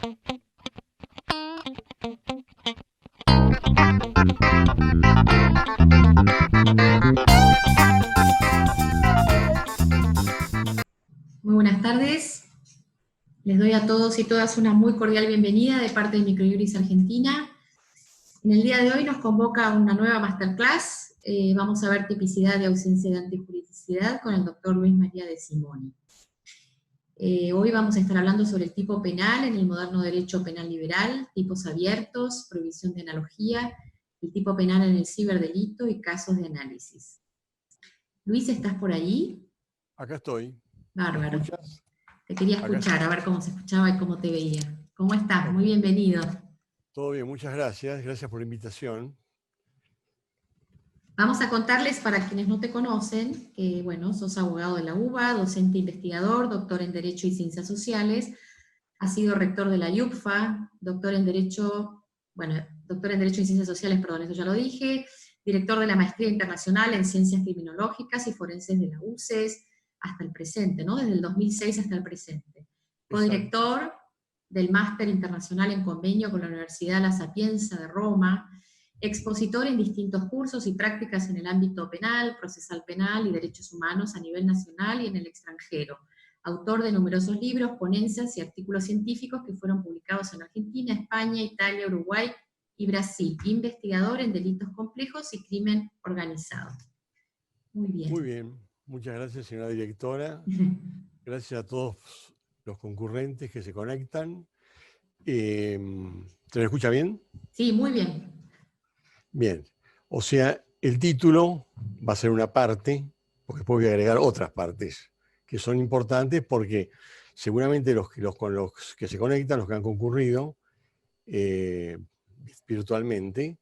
Muy buenas tardes. Les doy a todos y todas una muy cordial bienvenida de parte de Microjuris Argentina. En el día de hoy nos convoca una nueva masterclass. Vamos a ver tipicidad y ausencia de antijuridicidad con el doctor Luis María de Simoni. Hoy vamos a estar hablando sobre el tipo penal en el moderno derecho penal liberal, tipos abiertos, prohibición de analogía, el tipo penal en el ciberdelito y casos de análisis. Luis, ¿estás por allí? Acá estoy. Bárbaro. ¿Me escuchas? Te quería escuchar, a ver cómo se escuchaba y cómo te veía. ¿Cómo estás? Muy bienvenido. Todo bien, muchas gracias. Gracias por la invitación. Vamos a contarles, para quienes no te conocen, que, bueno, sos abogado de la UBA, docente investigador, doctor en Derecho y Ciencias Sociales, has sido rector de la IUCFA, doctor en Derecho y Ciencias Sociales, perdón, eso ya lo dije, director de la Maestría Internacional en Ciencias Criminológicas y Forenses de la UCES, hasta el presente, ¿no? Desde el 2006 hasta el presente. Codirector del Máster Internacional en Convenio con la Universidad La Sapienza de Roma, expositor en distintos cursos y prácticas en el ámbito penal, procesal penal y derechos humanos a nivel nacional y en el extranjero. Autor de numerosos libros, ponencias y artículos científicos que fueron publicados en Argentina, España, Italia, Uruguay y Brasil. Investigador en delitos complejos y crimen organizado. Muy bien. Muy bien. Muchas gracias, señora directora. Gracias a todos los concurrentes que se conectan. ¿Se me escucha bien? Sí, muy bien. Bien. O sea, el título va a ser una parte, porque después voy a agregar otras partes que son importantes porque seguramente con los que se conectan, los que han concurrido virtualmente,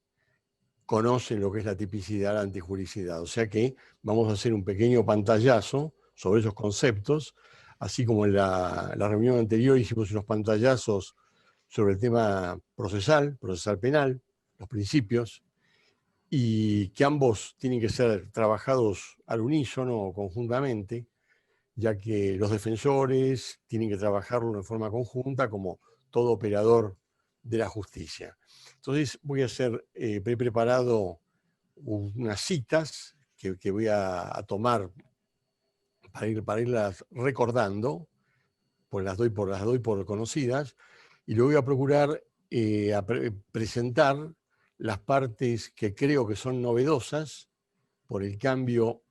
conocen lo que es la tipicidad, la antijuricidad. O sea que vamos a hacer un pequeño pantallazo sobre esos conceptos, así como en la reunión anterior hicimos unos pantallazos sobre el tema procesal penal, los principios, y que ambos tienen que ser trabajados al unísono o conjuntamente, ya que los defensores tienen que trabajarlo de forma conjunta como todo operador de la justicia. Entonces voy a hacer, he preparado unas citas que voy a tomar para irlas recordando, pues las doy por conocidas, y luego voy a procurar presentar las partes que creo que son novedosas por el cambio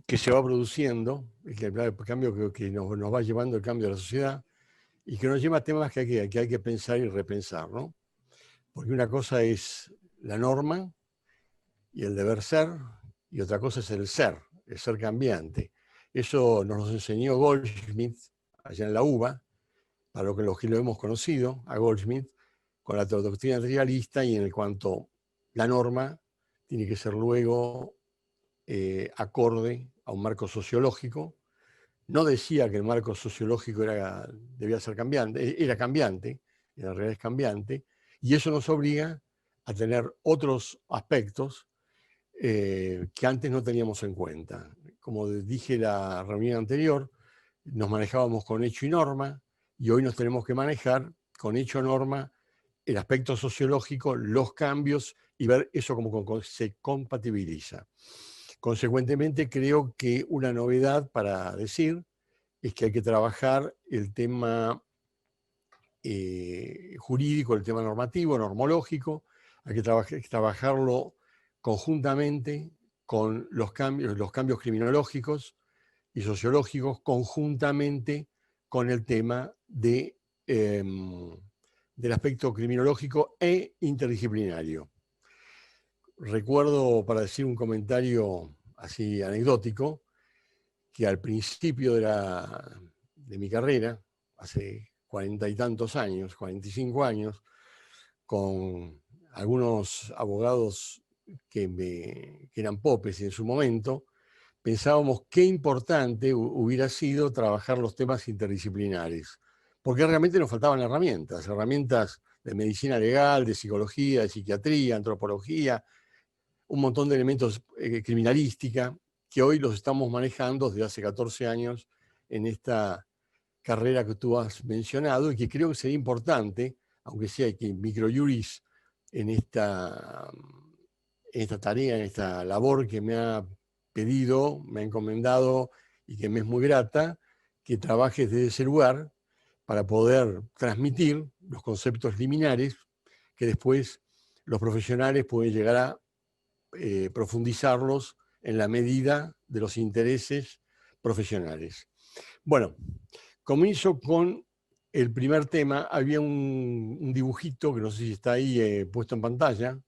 que se va produciendo, el cambio que nos va llevando el cambio de la sociedad, y que nos lleva a temas que hay que pensar y repensar, ¿no? Porque una cosa es la norma y el deber ser, y otra cosa es el ser cambiante. Eso nos lo enseñó Goldschmidt allá en la UBA, para los que lo hemos conocido, a Goldschmidt, con la doctrina trialista, y en el cuanto la norma tiene que ser luego acorde a un marco sociológico. No decía que el marco sociológico debía ser cambiante, era cambiante, en realidad es cambiante, y eso nos obliga a tener otros aspectos que antes no teníamos en cuenta. Como dije en la reunión anterior, nos manejábamos con hecho y norma, y hoy nos tenemos que manejar con hecho, norma, el aspecto sociológico, los cambios, y ver eso cómo se compatibiliza. Consecuentemente, creo que una novedad para decir es que hay que trabajar el tema jurídico, el tema normativo, normológico, hay que trabajarlo conjuntamente con los cambios criminológicos y sociológicos, conjuntamente con el tema del aspecto criminológico e interdisciplinario. Recuerdo, para decir un comentario así anecdótico, que al principio de mi carrera, hace 40 y tantos años, 45 años, con algunos abogados que eran popes en su momento, pensábamos qué importante hubiera sido trabajar los temas interdisciplinares, porque realmente nos faltaban herramientas de medicina legal, de psicología, de psiquiatría, antropología, un montón de elementos criminalística, que hoy los estamos manejando desde hace 14 años en esta carrera que tú has mencionado y que creo que sería importante, aunque sea que microjuris en esta tarea, en esta labor que me ha pedido, me ha encomendado y que me es muy grata, que trabajes desde ese lugar para poder transmitir los conceptos liminares que después los profesionales pueden llegar a profundizarlos en la medida de los intereses profesionales. Bueno, comienzo con el primer tema. Había un dibujito, que no sé si está ahí puesto en pantalla.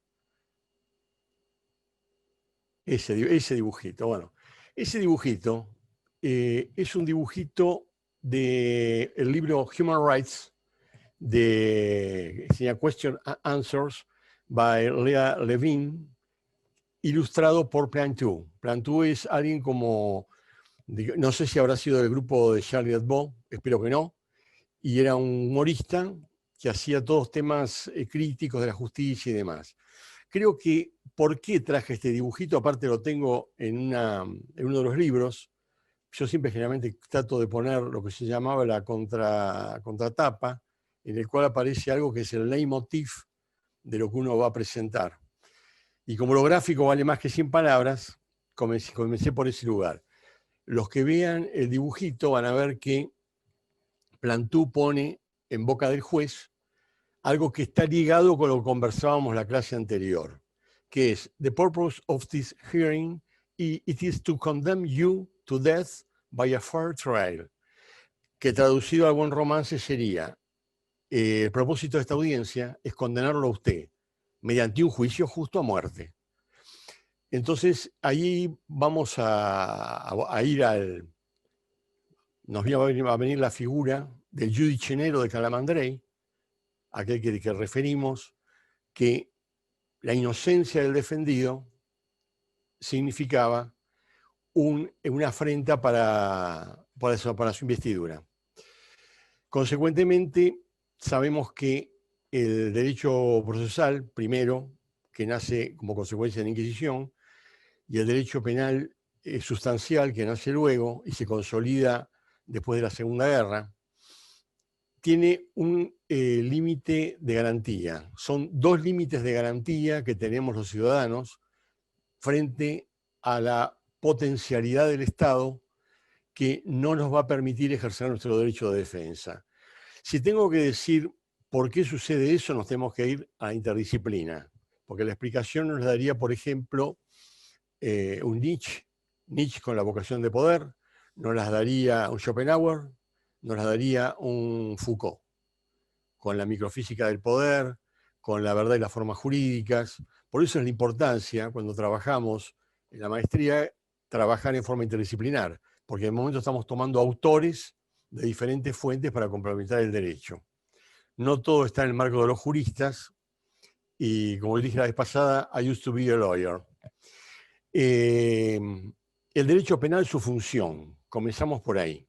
Ese dibujito, bueno. Ese dibujito es un dibujito del libro Human Rights, de Question Answers, by Leah Levine, ilustrado por Plantu. Plantu es alguien como, no sé si habrá sido del grupo de Charlie Hebdo, espero que no, y era un humorista que hacía todos temas críticos de la justicia y demás. Creo que, ¿por qué traje este dibujito? Aparte lo tengo en uno de los libros. Yo siempre generalmente trato de poner lo que se llamaba la contratapa, en el cual aparece algo que es el leitmotiv de lo que uno va a presentar. Y como lo gráfico vale más que 100 palabras, comencé por ese lugar. Los que vean el dibujito van a ver que Plantu pone en boca del juez algo que está ligado con lo que conversábamos la clase anterior, que es the purpose of this hearing, it is to condemn you to death by a fair trial, que traducido al buen romance sería, el propósito de esta audiencia es condenarlo a usted mediante un juicio justo a muerte. Entonces, ahí vamos a ir nos va a venir la figura del giudicenero de Calamandrei, aquel que referimos, que la inocencia del defendido significaba una afrenta para su investidura. Consecuentemente, sabemos que el derecho procesal, primero, que nace como consecuencia de la Inquisición, y el derecho penal sustancial, que nace luego y se consolida después de la Segunda Guerra, tiene un límite de garantía. Son dos límites de garantía que tenemos los ciudadanos frente a la potencialidad del Estado que no nos va a permitir ejercer nuestro derecho de defensa. Si tengo que decir por qué sucede eso, nos tenemos que ir a la interdisciplina, porque la explicación nos daría, por ejemplo, un Nietzsche con la vocación de poder, nos las daría un Schopenhauer, nos las daría un Foucault, con la microfísica del poder, con la verdad y las formas jurídicas. Por eso es la importancia, cuando trabajamos en la maestría, trabajar en forma interdisciplinar, porque en el momento estamos tomando autores de diferentes fuentes para complementar el derecho. No todo está en el marco de los juristas, y como dije la vez pasada, I used to be a lawyer. El derecho penal, su función. Comenzamos por ahí.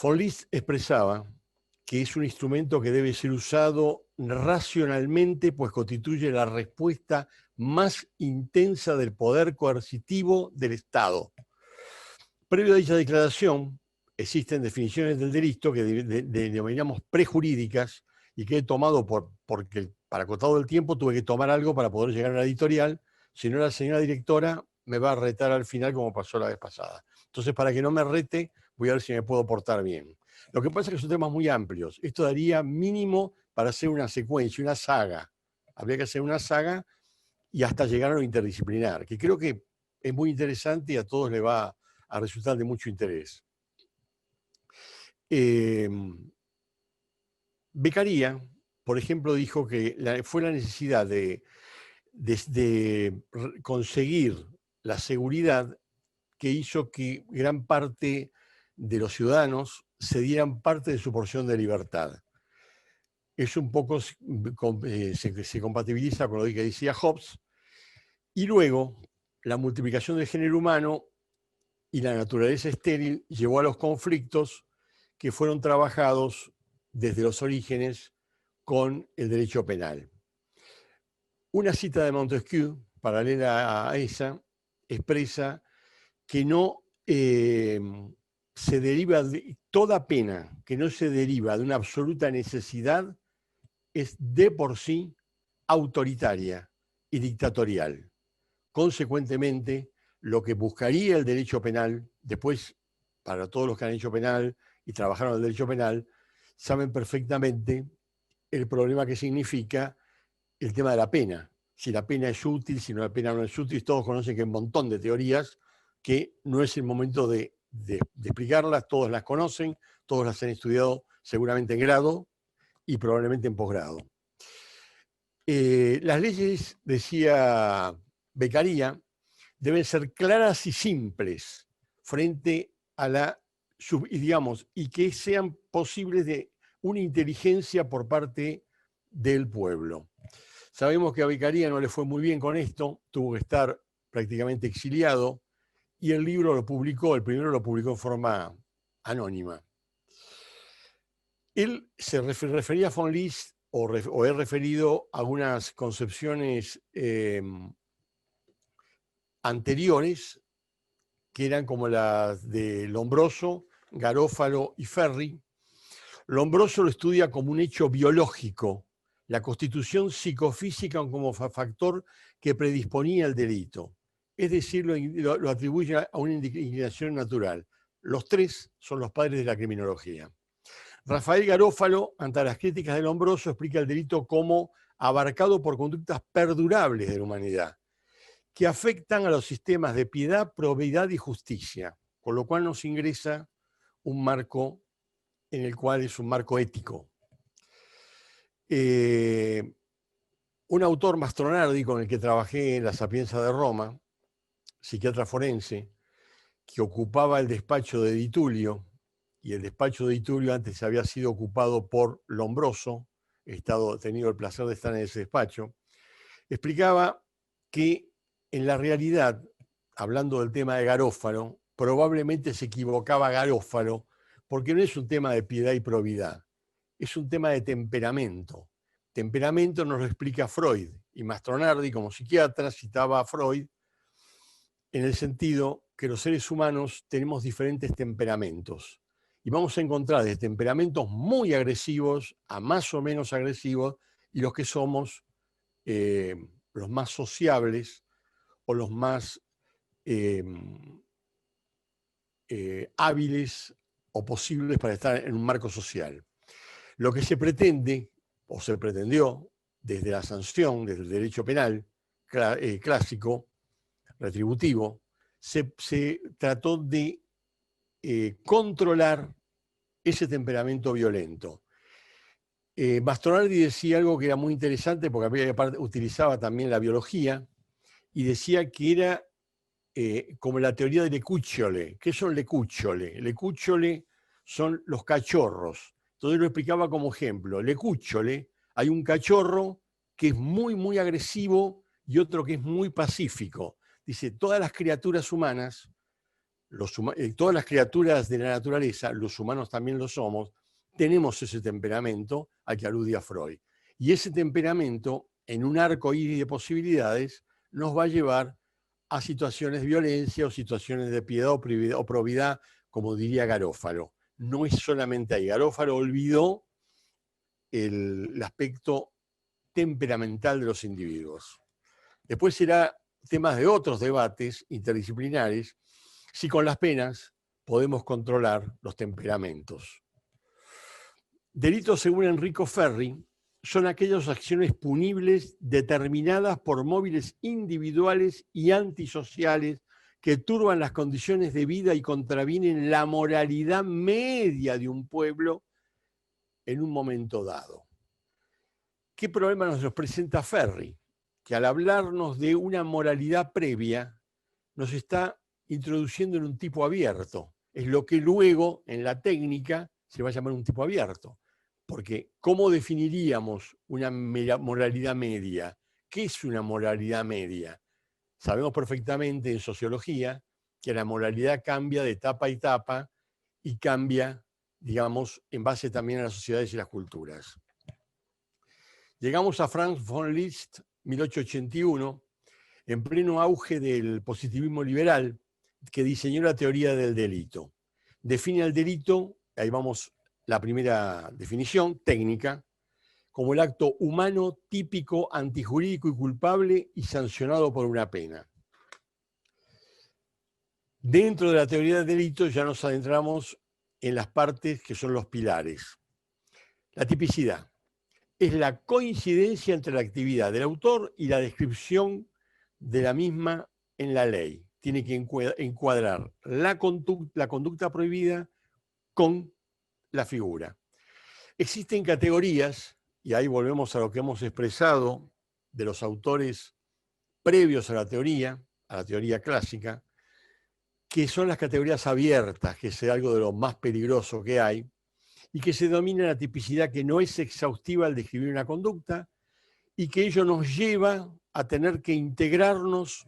Von List expresaba que es un instrumento que debe ser usado racionalmente, pues constituye la respuesta más intensa del poder coercitivo del Estado. Previo a dicha declaración, existen definiciones del delito que denominamos prejurídicas y que he tomado porque para acotado el tiempo tuve que tomar algo para poder llegar a la editorial. Si no, la señora directora me va a retar al final como pasó la vez pasada. Entonces, para que no me rete, voy a ver si me puedo portar bien. Lo que pasa es que son temas muy amplios. Esto daría mínimo para hacer una secuencia, una saga. Habría que hacer una saga y hasta llegar a lo interdisciplinar, que creo que es muy interesante y a todos le va a resultar de mucho interés. Beccaria, por ejemplo, dijo que fue la necesidad de conseguir la seguridad que hizo que gran parte de los ciudadanos se dieran parte de su porción de libertad. Es un poco, se compatibiliza con lo que decía Hobbes, y luego la multiplicación del género humano y la naturaleza estéril llevó a los conflictos que fueron trabajados desde los orígenes con el derecho penal. Una cita de Montesquieu, paralela a esa, expresa que no se deriva de toda pena que no se deriva de una absoluta necesidad es de por sí autoritaria y dictatorial. Consecuentemente, lo que buscaría el derecho penal, después, para todos los que han hecho penal y trabajaron en el derecho penal, saben perfectamente el problema que significa el tema de la pena. Si la pena es útil, si la pena no es útil, todos conocen que hay un montón de teorías que no es el momento de explicarlas, todos las conocen, todos las han estudiado seguramente en grado y probablemente en posgrado. Las leyes, decía Beccaria, deben ser claras y simples frente a la, digamos, y que sean posibles de una inteligencia por parte del pueblo. Sabemos que a Beccaria no le fue muy bien con esto, tuvo que estar prácticamente exiliado, y el libro lo publicó, el primero lo publicó en forma anónima. Él se refería a von Liszt, o he referido a algunas concepciones anteriores, que eran como las de Lombroso, Garófalo y Ferri. Lombroso lo estudia como un hecho biológico, la constitución psicofísica como factor que predisponía al delito. Es decir, lo atribuye a una inclinación natural. Los tres son los padres de la criminología. Rafael Garófalo, ante las críticas de Lombroso, explica el delito como abarcado por conductas perdurables de la humanidad, que afectan a los sistemas de piedad, probidad y justicia, con lo cual nos ingresa un marco en el cual es un marco ético. Un autor, Mastronardi, con el que trabajé en La Sapienza de Roma, psiquiatra forense, que ocupaba el despacho de Di Tullio, y el despacho de Di Tullio antes había sido ocupado por Lombroso, he tenido el placer de estar en ese despacho, explicaba que en la realidad, hablando del tema de Garófalo, probablemente se equivocaba Garófalo, porque no es un tema de piedad y probidad, es un tema de temperamento. Temperamento nos lo explica Freud, y Mastronardi, como psiquiatra, citaba a Freud en el sentido que los seres humanos tenemos diferentes temperamentos. Y vamos a encontrar de temperamentos muy agresivos a más o menos agresivos, y los que somos los más sociables o los más hábiles o posibles para estar en un marco social. Lo que se pretende, o se pretendió, desde la sanción, desde el derecho penal clásico, retributivo, se trató de controlar ese temperamento violento. Mastronardi decía algo que era muy interesante, porque utilizaba también la biología, y decía que era como la teoría de le cucciole. ¿Qué son le cucciole? Le cucciole son los cachorros. Entonces lo explicaba como ejemplo. Le cucciole, hay un cachorro que es muy, muy agresivo y otro que es muy pacífico. Dice, todas las criaturas humanas, todas las criaturas de la naturaleza, los humanos también lo somos, tenemos ese temperamento al que aludía Freud. Y ese temperamento, en un arco iris de posibilidades, nos va a llevar a situaciones de violencia o situaciones de piedad o probidad, como diría Garófalo. No es solamente ahí. Garófalo olvidó el aspecto temperamental de los individuos. Después será temas de otros debates interdisciplinares, si con las penas podemos controlar los temperamentos. Delitos, según Enrico Ferri, son aquellas acciones punibles determinadas por móviles individuales y antisociales que turban las condiciones de vida y contravienen la moralidad media de un pueblo en un momento dado. ¿Qué problema nos presenta Ferri? Que al hablarnos de una moralidad previa, nos está introduciendo en un tipo abierto. Es lo que luego, en la técnica, se va a llamar un tipo abierto. Porque, ¿cómo definiríamos una moralidad media? ¿Qué es una moralidad media? Sabemos perfectamente en sociología que la moralidad cambia de etapa a etapa y cambia, digamos, en base también a las sociedades y las culturas. Llegamos a Franz von Liszt, 1881, en pleno auge del positivismo liberal, que diseñó la teoría del delito. define al delito, ahí vamos, la primera definición técnica, como el acto humano típico, antijurídico y culpable y sancionado por una pena. Dentro de la teoría del delito ya nos adentramos en las partes que son los pilares. La tipicidad es la coincidencia entre la actividad del autor y la descripción de la misma en la ley. Tiene que encuadrar la conducta prohibida con la figura. Existen categorías, y ahí volvemos a lo que hemos expresado de los autores previos a la teoría clásica, que son las categorías abiertas, que es algo de lo más peligroso que hay, y que se denomina la tipicidad, que no es exhaustiva al describir una conducta, y que ello nos lleva a tener que integrarnos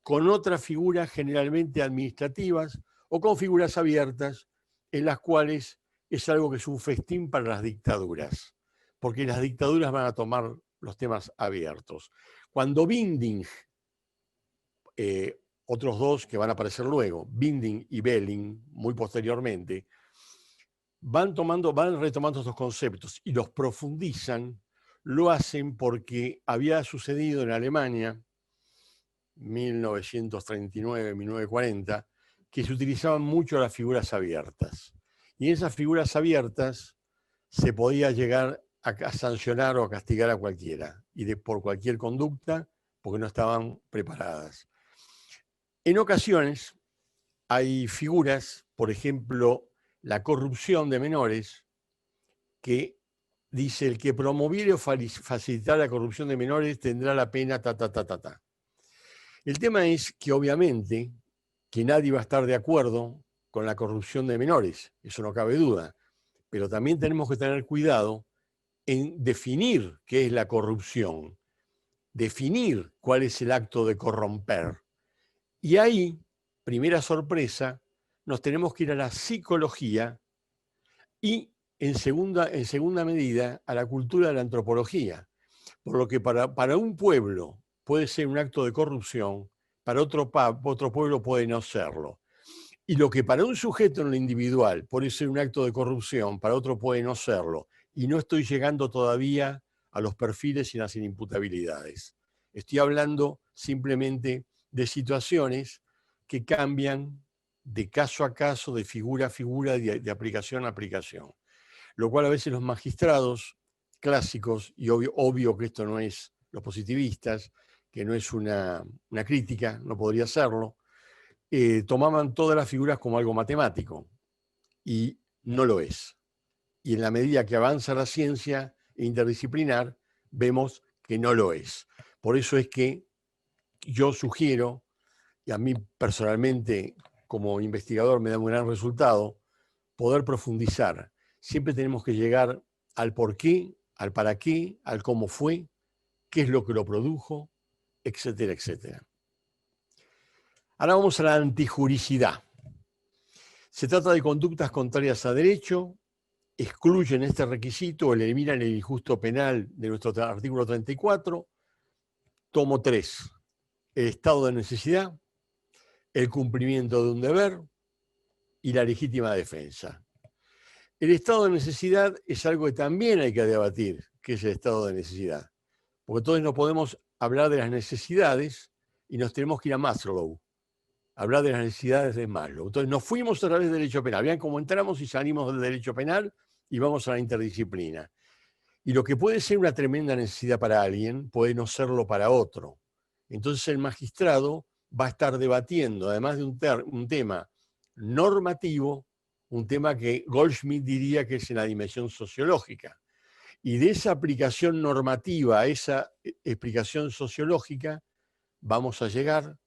con otras figuras generalmente administrativas o con figuras abiertas, en las cuales es algo que es un festín para las dictaduras, porque las dictaduras van a tomar los temas abiertos. Cuando Binding, otros dos que van a aparecer luego, Binding y Belling, muy posteriormente, van retomando estos conceptos y los profundizan, lo hacen porque había sucedido en Alemania, 1939, 1940, que se utilizaban mucho las figuras abiertas. Y en esas figuras abiertas se podía llegar a sancionar o a castigar a cualquiera, y por cualquier conducta, porque no estaban preparadas. En ocasiones hay figuras, por ejemplo, la corrupción de menores, que dice: el que promoviere o facilitar la corrupción de menores tendrá la pena ta, ta, ta, ta, ta. El tema es que obviamente que nadie va a estar de acuerdo con la corrupción de menores, eso no cabe duda, pero también tenemos que tener cuidado en definir qué es la corrupción, definir cuál es el acto de corromper. Y ahí, primera sorpresa, nos tenemos que ir a la psicología y en segunda medida a la cultura de la antropología. Por lo que para un pueblo puede ser un acto de corrupción, para otro pueblo puede no serlo. Y lo que para un sujeto en lo individual puede ser un acto de corrupción, para otro puede no serlo. Y no estoy llegando todavía a los perfiles y las inimputabilidades. Estoy hablando simplemente de situaciones que cambian de caso a caso, de figura a figura, de aplicación a aplicación. Lo cual a veces los magistrados clásicos, y obvio que esto no es los positivistas, que no es una crítica, no podría serlo, tomaban todas las figuras como algo matemático, y no lo es. Y en la medida que avanza la ciencia interdisciplinar, vemos que no lo es. Por eso es que yo sugiero, y a mí personalmente como investigador me da un gran resultado, poder profundizar. Siempre tenemos que llegar al por qué, al para qué, al cómo fue, qué es lo que lo produjo, etcétera, etcétera. Ahora vamos a la antijuricidad. Se trata de conductas contrarias a derecho, excluyen este requisito o eliminan el injusto penal de nuestro artículo 34, tomo 3, el estado de necesidad, el cumplimiento de un deber y la legítima defensa. El estado de necesidad es algo que también hay que debatir, qué es el estado de necesidad. Porque entonces no podemos hablar de las necesidades y nos tenemos que ir a Maslow, hablar de las necesidades de Maslow. Entonces nos fuimos a través del derecho penal. Vean cómo entramos y salimos del derecho penal y vamos a la interdisciplina. Y lo que puede ser una tremenda necesidad para alguien, puede no serlo para otro. Entonces el magistrado va a estar debatiendo, además de un tema normativo, un tema que Goldschmidt diría que es en la dimensión sociológica. Y de esa aplicación normativa a esa explicación sociológica, vamos a llegar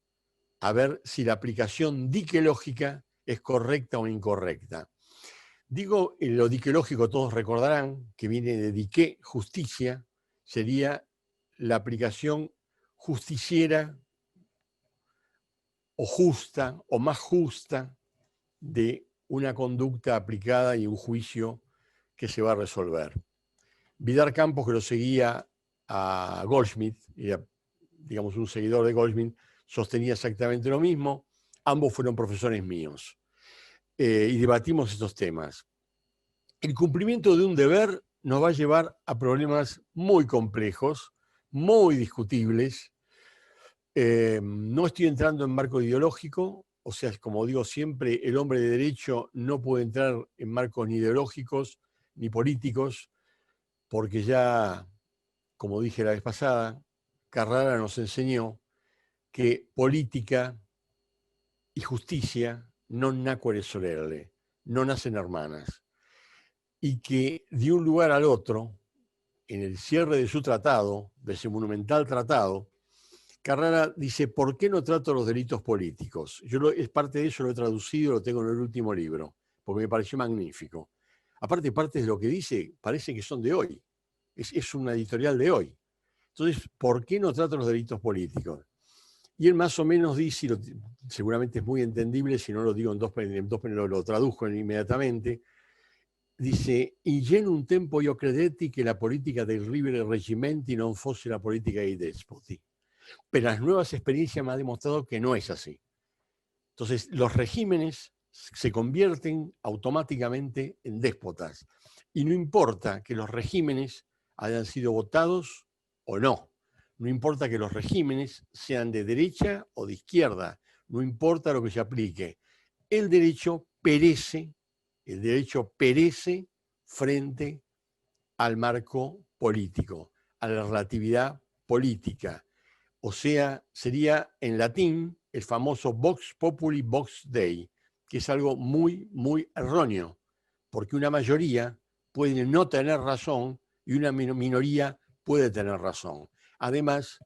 a ver si la aplicación diquelógica es correcta o incorrecta. Digo, lo diquelógico todos recordarán que viene de dique, justicia, sería la aplicación justiciera o justa o más justa de una conducta aplicada y un juicio que se va a resolver. Vidar Campos, que lo seguía a Goldschmidt, era, digamos, un seguidor de Goldschmidt, sostenía exactamente lo mismo. Ambos fueron profesores míos. y debatimos estos temas. El cumplimiento de un deber nos va a llevar a problemas muy complejos, muy discutibles. No estoy entrando en marco ideológico, o sea, como digo siempre, el hombre de derecho no puede entrar en marcos ni ideológicos ni políticos, porque ya, como dije la vez pasada, Carrara nos enseñó que política y justicia non nacquere sorelle, no nacen hermanas, y que de un lugar al otro, en el cierre de su tratado, de ese monumental tratado, Carrara dice, ¿por qué no trato los delitos políticos? Es parte de eso, lo he traducido, lo tengo en el último libro, porque me pareció magnífico. Aparte, parte de lo que dice parece que son de hoy. Es una editorial de hoy. Entonces, ¿por qué no trato los delitos políticos? Y él más o menos dice, seguramente es muy entendible, si no lo digo en dos, lo traduzco inmediatamente, dice, in genum tempo io credetti che la politica dei liberi reggimenti non fosse la politica dei despoti. Pero las nuevas experiencias me han demostrado que no es así. Entonces, los regímenes se convierten automáticamente en déspotas. Y no importa que los regímenes hayan sido votados o no. No importa que los regímenes sean de derecha o de izquierda. No importa lo que se aplique. El derecho perece frente al marco político, a la relatividad política. O sea, sería en latín el famoso Vox Populi Vox Dei, que es algo muy, muy erróneo, porque una mayoría puede no tener razón y una minoría puede tener razón. Además,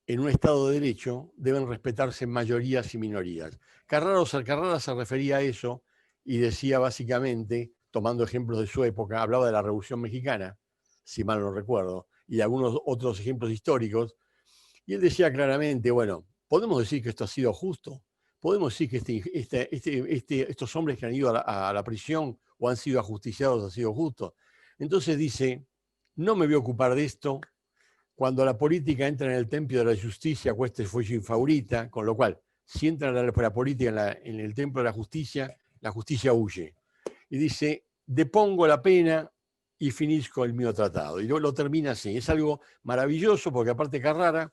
en un Estado de Derecho deben respetarse mayorías y minorías. Carrara se refería a eso y decía básicamente, tomando ejemplos de su época, hablaba de la Revolución Mexicana, si mal no recuerdo, y de algunos otros ejemplos históricos, y él decía claramente, bueno, podemos decir que esto ha sido justo, podemos decir que estos hombres que han ido a la prisión o han sido ajusticiados ha sido justo. Entonces dice, no me voy a ocupar de esto, cuando la política entra en el templo de la justicia, questa fue su favorita, con lo cual, si entra la política en el templo de la justicia huye. Y dice, depongo la pena y finisco el mío tratado. Y lo termina así. Es algo maravilloso porque aparte Carrara,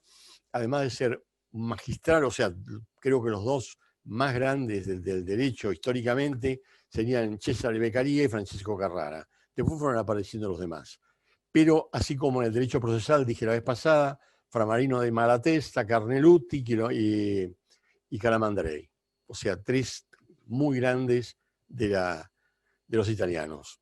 además de ser magistral, o sea, creo que los dos más grandes del derecho históricamente serían Cesare Beccaria y Francesco Carrara. Después fueron apareciendo los demás. Pero así como en el derecho procesal, dije la vez pasada, Framarino de Malatesta, Carnelutti y Calamandrei. O sea, tres muy grandes de los italianos.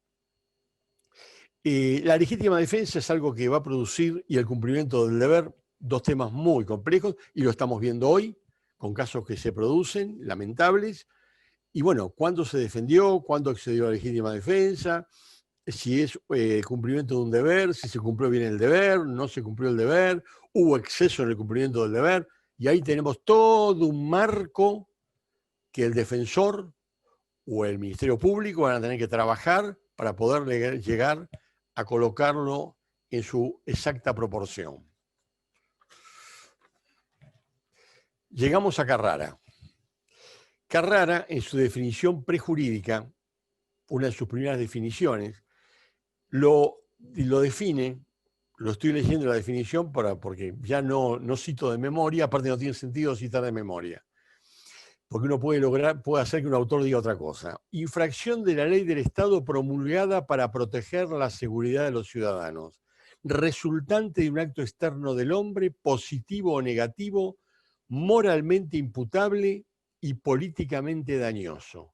La legítima defensa es algo que va a producir, y el cumplimiento del deber, dos temas muy complejos, y lo estamos viendo hoy, con casos que se producen, lamentables. Y bueno, ¿cuándo se defendió? ¿Cuándo accedió a la legítima defensa? Si es cumplimiento de un deber, si se cumplió bien el deber, no se cumplió el deber, hubo exceso en el cumplimiento del deber, y ahí tenemos todo un marco que el defensor o el Ministerio Público van a tener que trabajar para poder llegar a colocarlo en su exacta proporción. Llegamos a Carrara. Carrara, en su definición prejurídica, una de sus primeras definiciones, lo define, lo estoy leyendo la definición porque ya no cito de memoria, aparte no tiene sentido citar de memoria, porque uno puede hacer que un autor diga otra cosa. Infracción de la ley del Estado promulgada para proteger la seguridad de los ciudadanos, resultante de un acto externo del hombre, positivo o negativo, moralmente imputable y políticamente dañoso.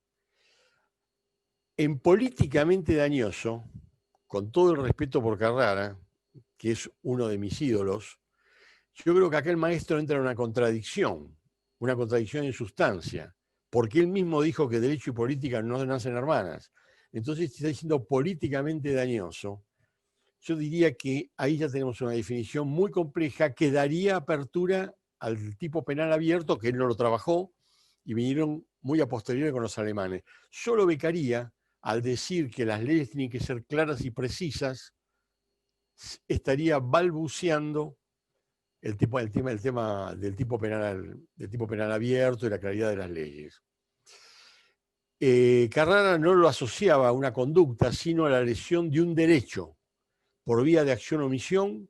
En políticamente dañoso, con todo el respeto por Carrara, que es uno de mis ídolos, yo creo que acá el maestro entra en una contradicción en sustancia, porque él mismo dijo que derecho y política no nacen hermanas. Entonces, si está diciendo políticamente dañoso, yo diría que ahí ya tenemos una definición muy compleja que daría apertura al tipo penal abierto, que él no lo trabajó, y vinieron muy a posteriori con los alemanes. Yo lo becaría al decir que las leyes tienen que ser claras y precisas, estaría balbuceando el tema del tipo penal abierto y la claridad de las leyes. Carrara no lo asociaba a una conducta, sino a la lesión de un derecho por vía de acción o omisión,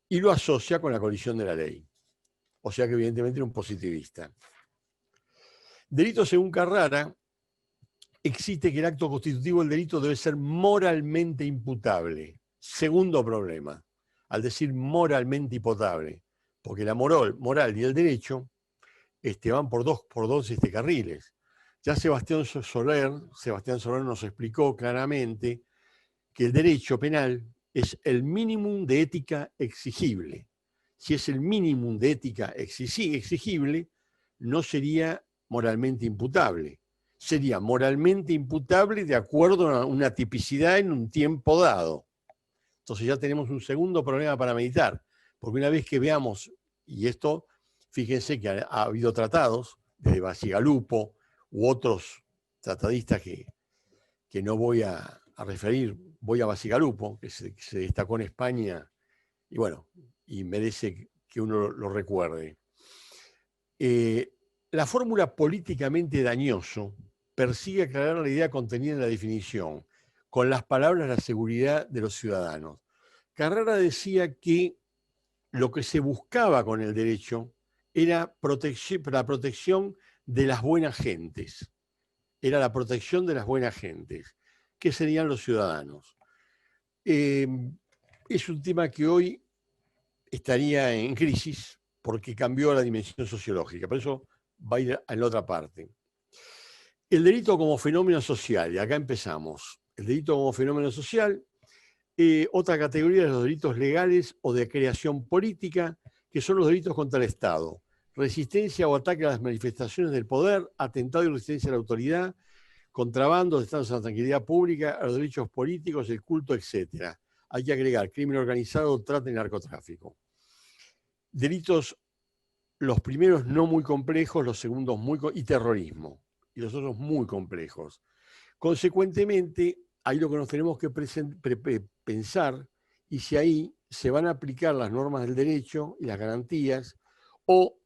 y lo asocia con la colisión de la ley. O sea que evidentemente era un positivista. Delito según Carrara, existe que el acto constitutivo del delito debe ser moralmente imputable. Segundo problema, al decir moralmente imputable, porque la moral y el derecho van por dos carriles. Ya Sebastián Soler nos explicó claramente que el derecho penal es el mínimo de ética exigible. Si es el mínimo de ética exigible, no sería moralmente imputable. Sería moralmente imputable de acuerdo a una tipicidad en un tiempo dado. Entonces ya tenemos un segundo problema para meditar, porque una vez que veamos, y esto, fíjense que ha habido tratados, desde Bacigalupo u otros tratadistas que no voy a referir, voy a Bacigalupo, que se destacó en España, y bueno, y merece que uno lo recuerde. La fórmula políticamente dañoso persigue aclarar la idea contenida en la definición, con las palabras la seguridad de los ciudadanos. Carrara decía que lo que se buscaba con el derecho era la protección de las buenas gentes. Era la protección de las buenas gentes, que serían los ciudadanos. Es un tema que hoy estaría en crisis porque cambió la dimensión sociológica, por eso va a ir en la otra parte. El delito como fenómeno social, y acá empezamos. El delito como fenómeno social, otra categoría de los delitos legales o de creación política, que son los delitos contra el Estado. Resistencia o ataque a las manifestaciones del poder, atentado y resistencia a la autoridad, contrabando, estados de la tranquilidad pública, a los derechos políticos, el culto, etc. Hay que agregar crimen organizado, trata y narcotráfico. Delitos, los primeros no muy complejos, los segundos y terrorismo, y los otros muy complejos. Consecuentemente, ahí lo que nos tenemos que pensar, y si ahí se van a aplicar las normas del derecho y las garantías, o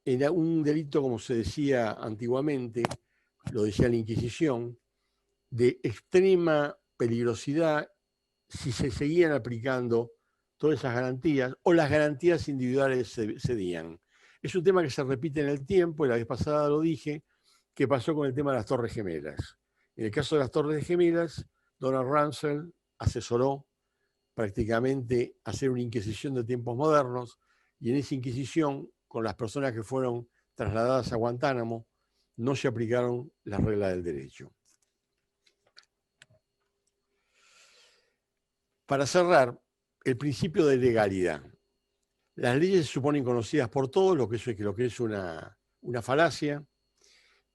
en un delito, como se decía antiguamente, lo decía la Inquisición, de extrema peligrosidad, si se seguían aplicando todas esas garantías, o las garantías individuales cedían. Es un tema que se repite en el tiempo, y la vez pasada lo dije, que pasó con el tema de las Torres Gemelas. En el caso de las Torres Gemelas, Donald Rumsfeld asesoró prácticamente hacer una inquisición de tiempos modernos, y en esa inquisición, con las personas que fueron trasladadas a Guantánamo, no se aplicaron las reglas del derecho. Para cerrar, el principio de legalidad. Las leyes se suponen conocidas por todos, lo que es una falacia,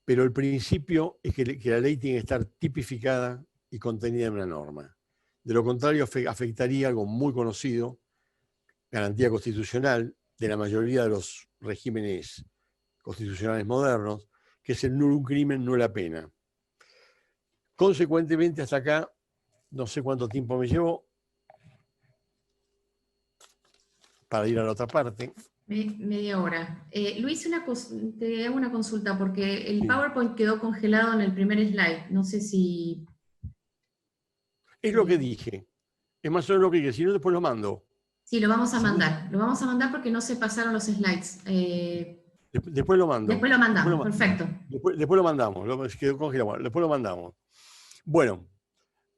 pero el principio es que la ley tiene que estar tipificada y contenida en una norma. De lo contrario, afectaría algo muy conocido, garantía constitucional de la mayoría de los regímenes constitucionales modernos, que es el nullum crimen, nulla pena. Consecuentemente, hasta acá, no sé cuánto tiempo me llevo para ir a la otra parte. Media hora. Luis, te hago una consulta, porque el PowerPoint quedó congelado en el primer slide. No sé si... Es lo que dije. Es más o menos lo que dije. Si no, después lo mando. Sí, lo vamos a mandar. Lo vamos a mandar porque no se pasaron los slides. Después lo mando. Después lo mandamos, perfecto. Después lo mandamos. Quedó congelado. Después lo mandamos. Bueno,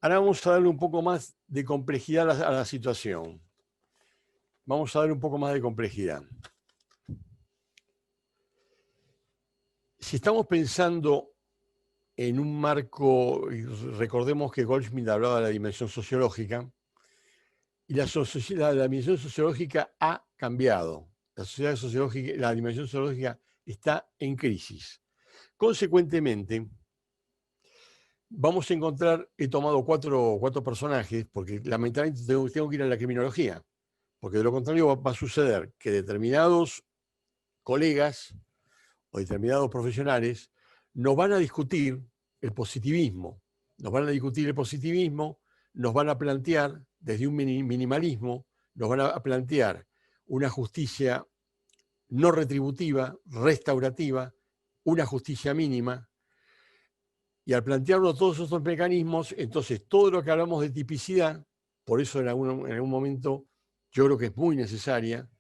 ahora vamos a darle un poco más de complejidad a la situación. Vamos a darle un poco más de complejidad. Si estamos pensando en un marco, y recordemos que Goldschmidt hablaba de la dimensión sociológica, y la dimensión sociológica ha cambiado. La dimensión sociológica está en crisis. Consecuentemente, vamos a encontrar, he tomado cuatro personajes, porque lamentablemente tengo que ir a la criminología, porque de lo contrario va a suceder que determinados colegas o determinados profesionales nos van a discutir el positivismo, nos van a plantear desde un minimalismo, nos van a plantear una justicia no retributiva, restaurativa, una justicia mínima, Y al plantearnos todos esos mecanismos, entonces todo lo que hablamos de tipicidad, por eso en algún momento yo creo que es muy necesaria,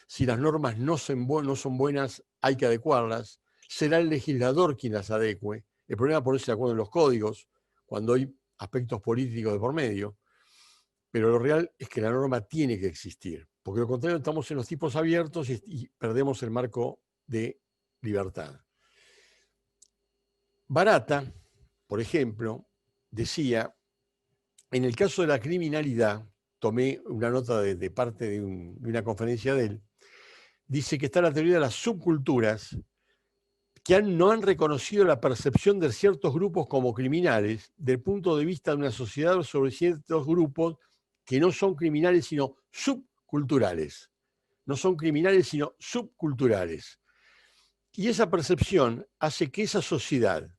si las normas no son buenas, hay que adecuarlas, será el legislador quien las adecue. El problema es ponerse de acuerdo en los códigos, cuando hay aspectos políticos de por medio, pero lo real es que la norma tiene que existir, porque lo contrario estamos en los tipos abiertos y perdemos el marco de libertad. Barata, por ejemplo, decía, en el caso de la criminalidad, tomé una nota de parte de una conferencia de él, dice que está la teoría de las subculturas que no han reconocido la percepción de ciertos grupos como criminales del punto de vista de una sociedad sobre ciertos grupos que no son criminales sino subculturales. No son criminales sino subculturales. Y esa percepción hace que esa sociedad,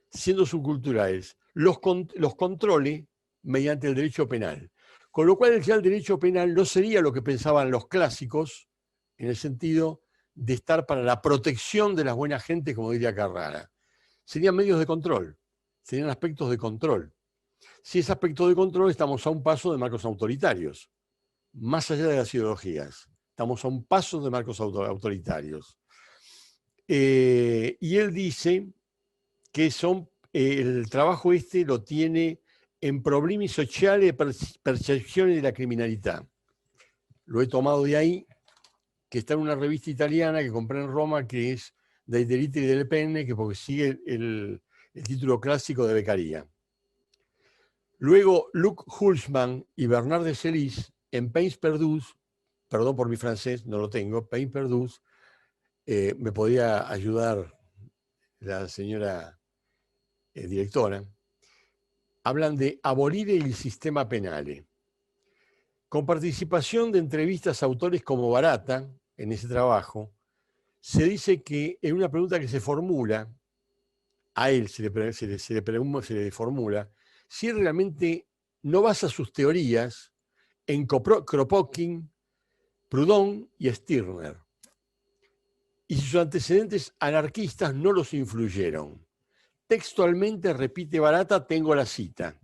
siendo subculturales, los controle mediante el derecho penal. Con lo cual el derecho penal no sería lo que pensaban los clásicos, en el sentido de estar para la protección de las buenas gentes, como diría Carrara. Serían medios de control, serían aspectos de control. Si es aspecto de control, estamos a un paso de marcos autoritarios, más allá de las ideologías. Estamos a un paso de marcos autoritarios. Y él dice que el trabajo lo tiene en problemi sociali e percezione della criminalità. Lo he tomado de ahí, que está en una revista italiana que compré en Roma, que es Dei diritti delle penne, que porque sigue el título clásico de Beccaria. Luego, Luc Hulsmann y Bernard de Celis, en Peines Perdus, perdón por mi francés, no lo tengo, Peines Perdus, me podía ayudar la señora directora, hablan de abolir el sistema penale. Con participación de entrevistas a autores como Barata, en ese trabajo, se dice que en una pregunta que se formula, a él se le formula, si realmente no basa sus teorías en Kropotkin, Proudhon y Stirner, y si sus antecedentes anarquistas no los influyeron. Textualmente repite Barata, tengo la cita.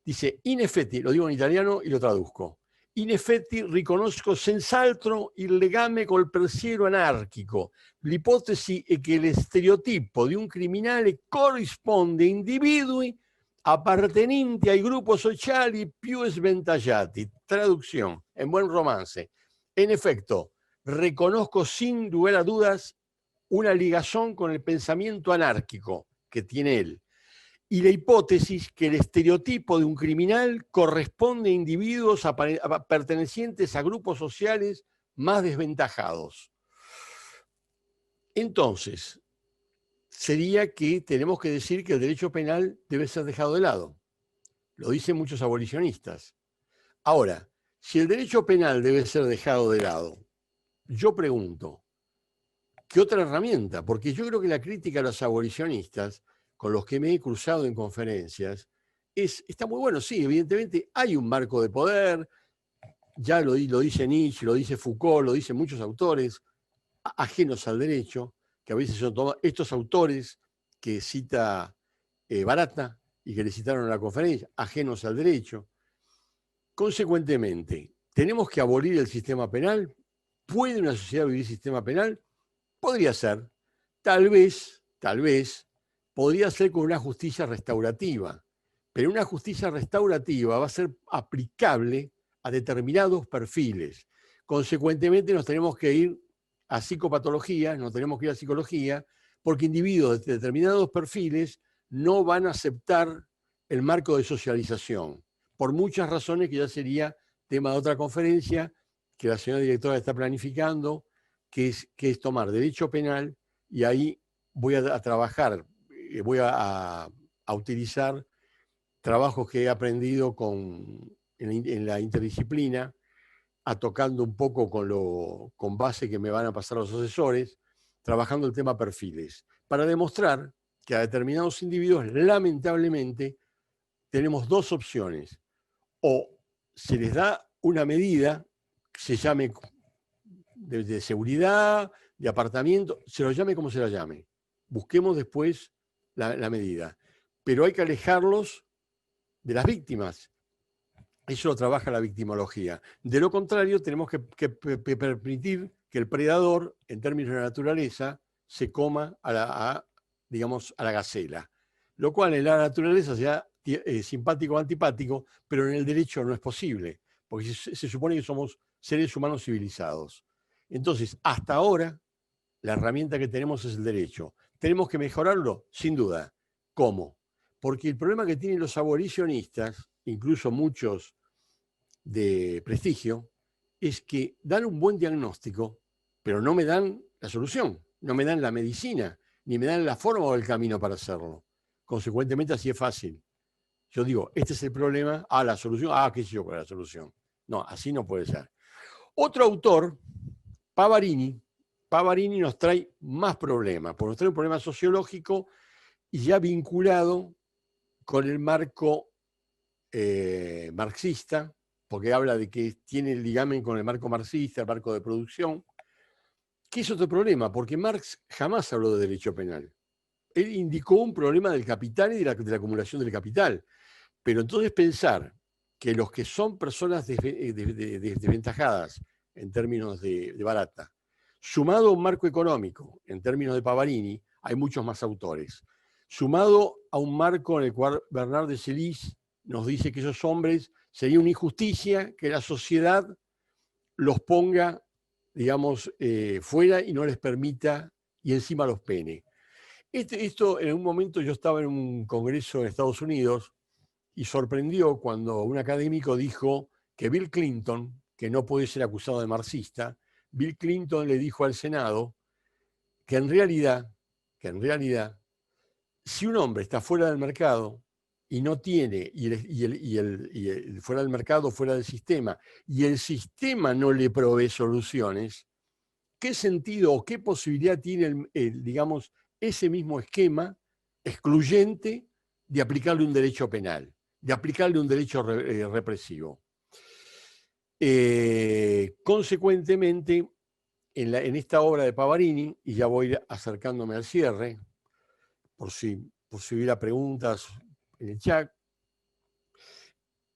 Dice, in effetti, lo digo en italiano y lo traduzco, in effetti riconosco senz'altro il legame col pensiero anarchico. L'ipotesi è che lo stereotipo di un criminale corrisponde a individui appartenenti ai gruppi sociali più svantaggiati. Traducción, en buen romance. En efecto, reconozco sin lugar a dudas una ligación con el pensamiento anárquico que tiene él, y la hipótesis que el estereotipo de un criminal corresponde a individuos pertenecientes a grupos sociales más desventajados. Entonces, sería que tenemos que decir que el derecho penal debe ser dejado de lado. Lo dicen muchos abolicionistas. Ahora, si el derecho penal debe ser dejado de lado, yo pregunto, ¿qué otra herramienta? Porque yo creo que la crítica a los abolicionistas, con los que me he cruzado en conferencias, está muy bueno. Sí, evidentemente hay un marco de poder, ya lo dice Nietzsche, lo dice Foucault, lo dicen muchos autores ajenos al derecho, que a veces son estos autores que cita Barata y que le citaron en la conferencia, ajenos al derecho. Consecuentemente, ¿tenemos que abolir el sistema penal? ¿Puede una sociedad vivir sistema penal? Podría ser. Tal vez, podría ser con una justicia restaurativa, pero una justicia restaurativa va a ser aplicable a determinados perfiles. Consecuentemente nos tenemos que ir a psicopatología, nos tenemos que ir a psicología, porque individuos de determinados perfiles no van a aceptar el marco de socialización, por muchas razones que ya sería tema de otra conferencia que la señora directora está planificando, que es tomar derecho penal, y ahí voy a trabajar, voy a utilizar trabajos que he aprendido en la interdisciplina, tocando un poco con base que me van a pasar los asesores, trabajando el tema perfiles, para demostrar que a determinados individuos, lamentablemente, tenemos dos opciones. O se les da una medida, se llame de seguridad, de apartamiento, se lo llame como se lo llame. Busquemos después la medida. pero hay que alejarlos de las víctimas. Eso lo trabaja la victimología. De lo contrario, tenemos que permitir que el predador, en términos de naturaleza, se coma digamos, a la gacela. Lo cual en la naturaleza sea simpático o antipático, pero en el derecho no es posible, porque se supone que somos seres humanos civilizados. Entonces, hasta ahora, la herramienta que tenemos es el derecho. ¿Tenemos que mejorarlo? Sin duda. ¿Cómo? Porque el problema que tienen los abolicionistas, incluso muchos de prestigio, es que dan un buen diagnóstico, pero no me dan la solución, no me dan la medicina, ni me dan la forma o el camino para hacerlo. Consecuentemente, así es fácil. Yo digo, este es el problema, la solución, qué sé yo cuál es la solución. No, así no puede ser. Otro autor, Pavarini nos trae más problemas, porque nos trae un problema sociológico y ya vinculado con el marco marxista, porque habla de que tiene el ligamen con el marco marxista, el marco de producción, que es otro problema, porque Marx jamás habló de derecho penal. Él indicó un problema del capital y de la acumulación del capital. Pero entonces pensar que los que son personas desventajadas en términos de barata, sumado a un marco económico, en términos de Pavarini, hay muchos más autores, sumado a un marco en el cual Bernard de Celis nos dice que esos hombres sería una injusticia que la sociedad los ponga, digamos, fuera y no les permita, y encima los pene. Esto en un momento yo estaba en un congreso en Estados Unidos y sorprendió cuando un académico dijo que Bill Clinton, que no puede ser acusado de marxista, Bill Clinton le dijo al Senado que en realidad, si un hombre está fuera del mercado y no tiene, fuera del mercado, fuera del sistema, y el sistema no le provee soluciones, ¿qué sentido o qué posibilidad tiene, digamos, ese mismo esquema excluyente de aplicarle un derecho penal, de aplicarle un derecho represivo? Consecuentemente, en esta obra de Pavarini, y ya voy acercándome al cierre, por si hubiera preguntas en el chat,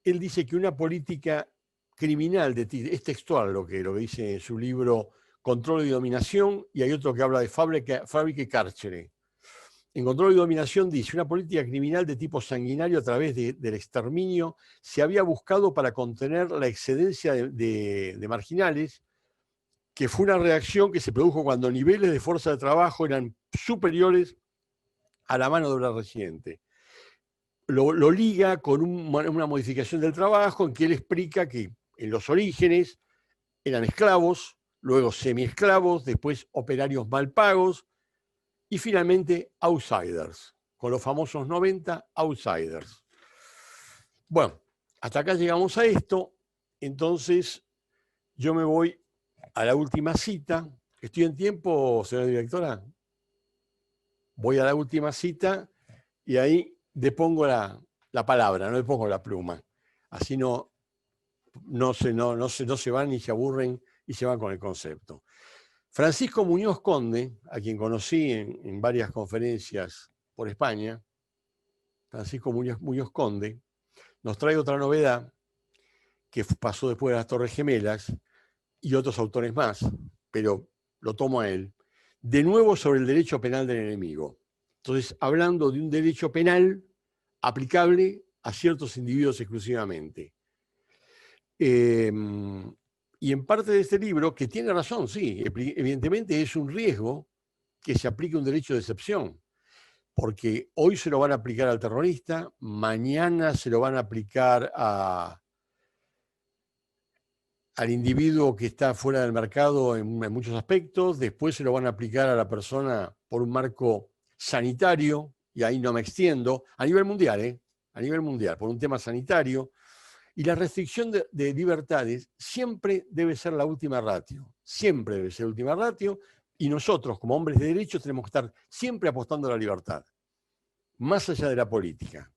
él dice que una política criminal, es textual lo que dice en su libro Control y Dominación, y hay otro que habla de fábrica y cárcere. En Control y Dominación dice, una política criminal de tipo sanguinario a través del exterminio se había buscado para contener la excedencia de marginales, que fue una reacción que se produjo cuando niveles de fuerza de trabajo eran superiores a la mano de obra residente. Lo liga con una modificación del trabajo en que él explica que en los orígenes eran esclavos, luego semiesclavos, después operarios mal pagos y finalmente outsiders, con los famosos 90 outsiders. Bueno, hasta acá llegamos a esto, entonces yo me voy a la última cita. ¿Estoy en tiempo, señora directora? Voy a la última cita y ahí depongo la palabra, no le pongo la pluma. Así no se van ni se aburren y se van con el concepto. Francisco Muñoz Conde, a quien conocí en varias conferencias por España, Francisco Muñoz Conde, nos trae otra novedad que pasó después de las Torres Gemelas y otros autores más, pero lo tomo a él, de nuevo sobre el derecho penal del enemigo. Entonces, hablando de un derecho penal aplicable a ciertos individuos exclusivamente. Y en parte de este libro, que tiene razón, sí, evidentemente es un riesgo que se aplique un derecho de excepción, porque hoy se lo van a aplicar al terrorista, mañana se lo van a aplicar al individuo que está fuera del mercado en muchos aspectos, después se lo van a aplicar a la persona por un marco sanitario, y ahí no me extiendo, a nivel mundial, por un tema sanitario. Y la restricción de libertades siempre debe ser la última ratio, siempre debe ser la última ratio, y nosotros como hombres de derecho tenemos que estar siempre apostando a la libertad, más allá de la política.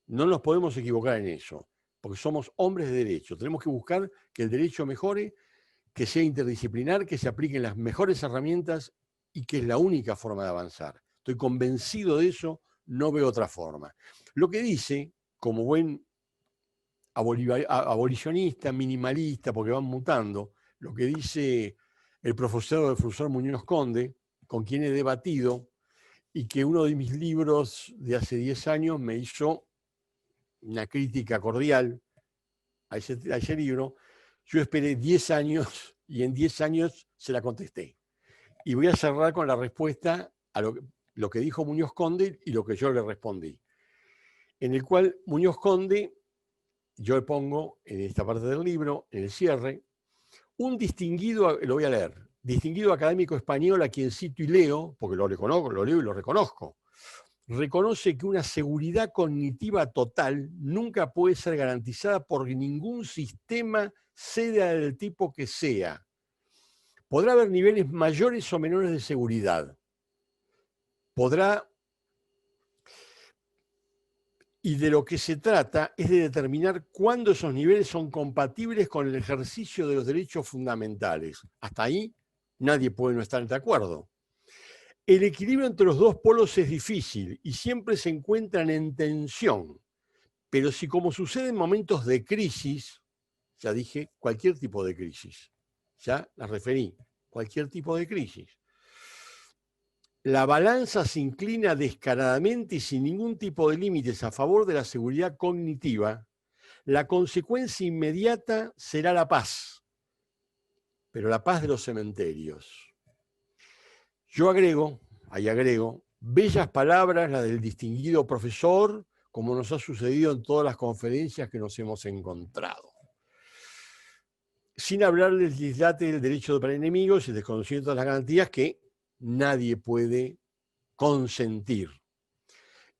No nos podemos equivocar en eso, porque somos hombres de derecho. Tenemos que buscar que el derecho mejore, que sea interdisciplinar, que se apliquen las mejores herramientas y que es la única forma de avanzar. Estoy convencido de eso, no veo otra forma. Lo que dice, como buen abolicionista, minimalista, porque van mutando, lo que dice el profesor Muñoz Conde, con quien he debatido, y que uno de mis libros de hace 10 años me hizo una crítica cordial a ese libro. Yo esperé 10 años y en 10 años se la contesté. Y voy a cerrar con la respuesta a lo que dijo Muñoz Conde y lo que yo le respondí. En el cual Muñoz Conde, yo le pongo en esta parte del libro, en el cierre, un distinguido, lo voy a leer, distinguido académico español a quien cito y leo, porque lo reconozco, lo leo y lo reconozco, reconoce que una seguridad cognitiva total nunca puede ser garantizada por ningún sistema, sea del tipo que sea. Podrá haber niveles mayores o menores de seguridad. Y de lo que se trata es de determinar cuándo esos niveles son compatibles con el ejercicio de los derechos fundamentales. Hasta ahí nadie puede no estar de acuerdo. El equilibrio entre los dos polos es difícil y siempre se encuentran en tensión. Pero si, como sucede en momentos de crisis, ya dije, cualquier tipo de crisis, ya la referí, cualquier tipo de crisis, la balanza se inclina descaradamente y sin ningún tipo de límites a favor de la seguridad cognitiva, la consecuencia inmediata será la paz, pero la paz de los cementerios. Yo agrego, bellas palabras las del distinguido profesor, como nos ha sucedido en todas las conferencias que nos hemos encontrado. Sin hablar del dislate del derecho para enemigos y el desconocimiento de las garantías que nadie puede consentir.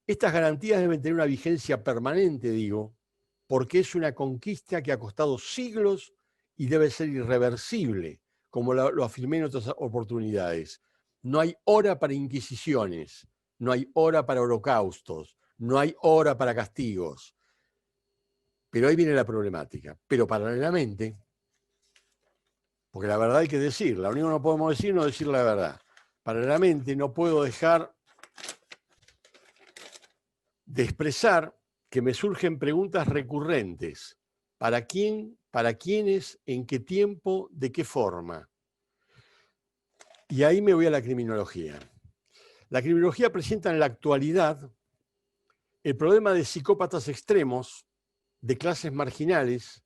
Estas garantías deben tener una vigencia permanente, digo, porque es una conquista que ha costado siglos y debe ser irreversible, como lo afirmé en otras oportunidades. No hay hora para inquisiciones, no hay hora para holocaustos, no hay hora para castigos. Pero ahí viene la problemática. Pero paralelamente, porque la verdad hay que decir, lo único que no podemos decir es no decir la verdad. Paralelamente no puedo dejar de expresar que me surgen preguntas recurrentes. ¿Para quién? ¿Para quiénes? ¿En qué tiempo? ¿De qué forma? Y ahí me voy a la criminología. La criminología presenta en la actualidad el problema de psicópatas extremos, de clases marginales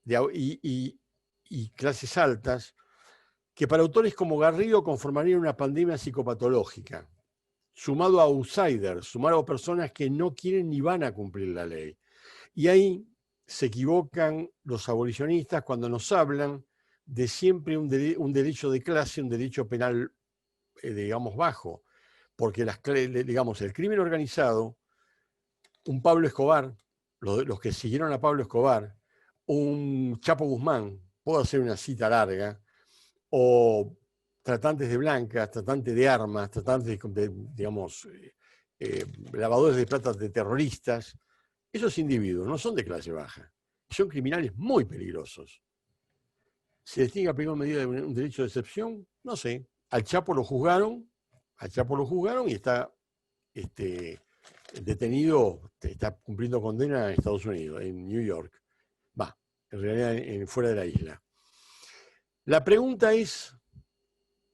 y clases altas, que para autores como Garrido conformarían una pandemia psicopatológica, sumado a outsiders, sumado a personas que no quieren ni van a cumplir la ley. Y ahí se equivocan los abolicionistas cuando nos hablan de siempre un derecho de clase, un derecho penal, digamos, bajo, porque digamos, el crimen organizado, un Pablo Escobar, los que siguieron a Pablo Escobar, un Chapo Guzmán, puedo hacer una cita larga, o tratantes de blancas, tratantes de armas, tratantes de digamos, lavadores de plata de terroristas, esos individuos no son de clase baja, son criminales muy peligrosos. ¿Se les tiene que aplicar una medida de un derecho de excepción? No sé. Al Chapo lo juzgaron y está detenido, está cumpliendo condena en Estados Unidos, en New York. En realidad fuera de la isla. La pregunta es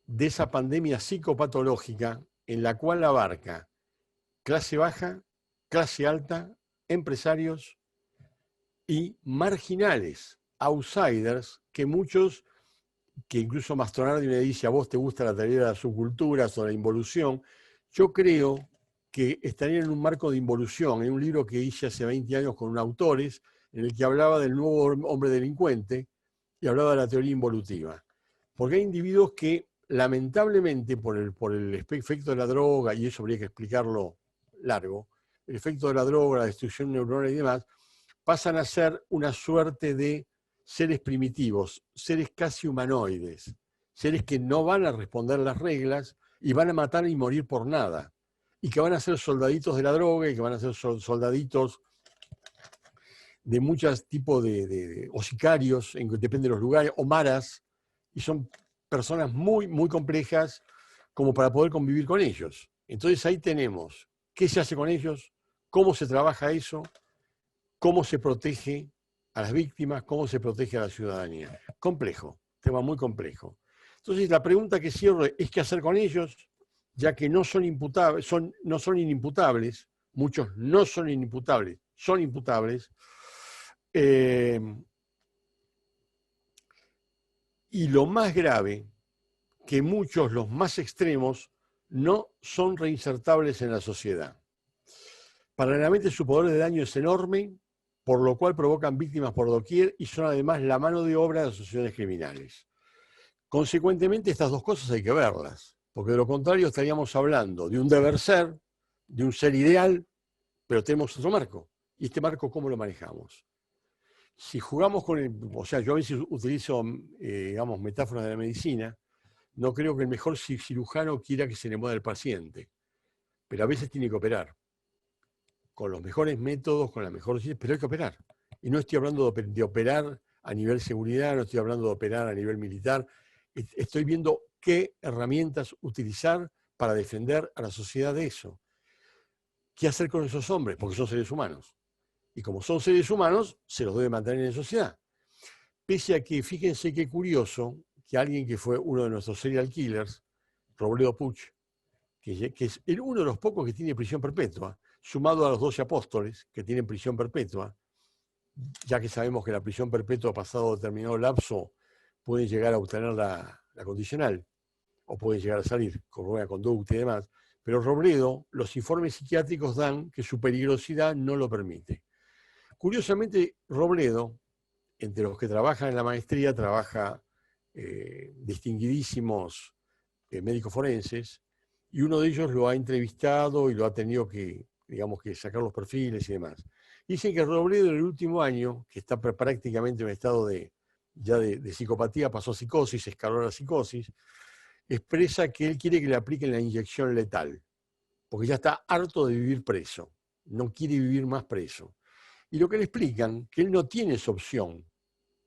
de esa pandemia psicopatológica en la cual abarca clase baja, clase alta, empresarios y marginales, outsiders, que muchos, que incluso Mastronardi me dice, a vos te gusta la teoría de las subculturas o la involución, yo creo que estarían en un marco de involución, en un libro que hice hace 20 años con un autores, en el que hablaba del nuevo hombre delincuente y hablaba de la teoría involutiva. Porque hay individuos que, lamentablemente, por el efecto de la droga, y eso habría que explicarlo largo, el efecto de la droga, la destrucción neuronal y demás, pasan a ser una suerte de seres primitivos, seres casi humanoides, seres que no van a responder las reglas y van a matar y morir por nada, y que van a ser soldaditos de la droga y que van a ser soldaditos de muchos tipos o sicarios, depende de los lugares, o maras, y son personas muy, muy complejas como para poder convivir con ellos. Entonces ahí tenemos qué se hace con ellos, cómo se trabaja eso, cómo se protege a las víctimas, cómo se protege a la ciudadanía. Complejo, tema muy complejo. Entonces la pregunta que cierro es qué hacer con ellos, ya que no son imputables, no son inimputables, muchos no son inimputables, son imputables. Y lo más grave, que muchos, los más extremos, no son reinsertables en la sociedad. Paralelamente su poder de daño es enorme, por lo cual provocan víctimas por doquier y son además la mano de obra de las asociaciones criminales. Consecuentemente, estas dos cosas hay que verlas, porque de lo contrario estaríamos hablando de un deber ser, de un ser ideal, pero tenemos otro marco. ¿Y este marco cómo lo manejamos? Si jugamos con o sea, yo a veces utilizo, digamos, metáforas de la medicina, no creo que el mejor cirujano quiera que se le mueva el paciente, pero a veces tiene que operar con los mejores métodos, con la mejor ciencia, pero hay que operar. Y no estoy hablando de operar a nivel seguridad, no estoy hablando de operar a nivel militar, estoy viendo qué herramientas utilizar para defender a la sociedad de eso. ¿Qué hacer con esos hombres? Porque son seres humanos. Y como son seres humanos, se los debe mantener en sociedad. Pese a que, fíjense qué curioso, que alguien que fue uno de nuestros serial killers, Robledo Puch, que es uno de los pocos que tiene prisión perpetua, sumado a los 12 apóstoles que tienen prisión perpetua, ya que sabemos que la prisión perpetua pasado determinado lapso puede llegar a obtener la condicional, o puede llegar a salir con buena conducta y demás, pero Robledo, los informes psiquiátricos dan que su peligrosidad no lo permite. Curiosamente, Robledo, entre los que trabajan en la maestría, trabaja distinguidísimos médicos forenses, y uno de ellos lo ha entrevistado y lo ha tenido que, digamos, que sacar los perfiles y demás. Dicen que Robledo en el último año, que está prácticamente en un estado de psicopatía, pasó a psicosis, escaló a la psicosis, expresa que él quiere que le apliquen la inyección letal, porque ya está harto de vivir preso, no quiere vivir más preso. Y lo que le explican, que él no tiene esa opción,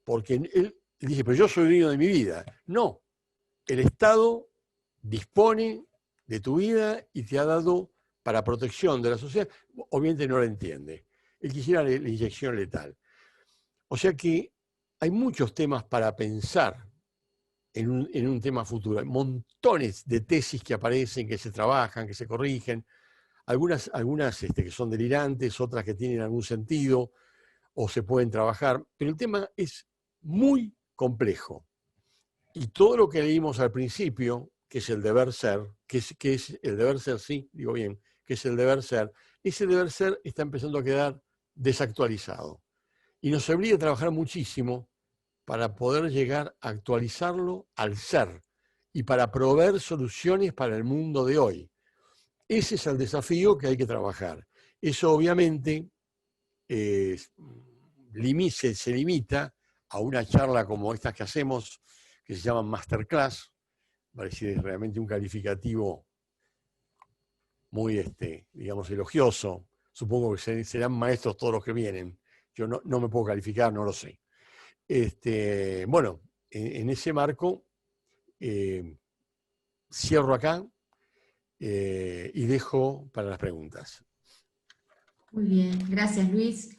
porque él dice, pero yo soy dueño de mi vida. No, el Estado dispone de tu vida y te ha dado para protección de la sociedad. Obviamente no lo entiende. Él quisiera la inyección letal. O sea que hay muchos temas para pensar en un tema futuro. Hay montones de tesis que aparecen, que se trabajan, que se corrigen. Algunas que son delirantes, otras que tienen algún sentido o se pueden trabajar. Pero el tema es muy complejo. Y todo lo que leímos al principio, que es el deber ser, que es el deber ser, sí, digo bien, que es el deber ser, ese deber ser está empezando a quedar desactualizado. Y nos obliga a trabajar muchísimo para poder llegar a actualizarlo al ser y para proveer soluciones para el mundo de hoy. Ese es el desafío que hay que trabajar. Eso obviamente se limita a una charla como estas que hacemos, que se llaman masterclass, parece realmente un calificativo muy, digamos, elogioso. Supongo que serán maestros todos los que vienen. Yo no me puedo calificar, no lo sé. Bueno, en ese marco, cierro acá y dejo para las preguntas. Muy bien, gracias Luis.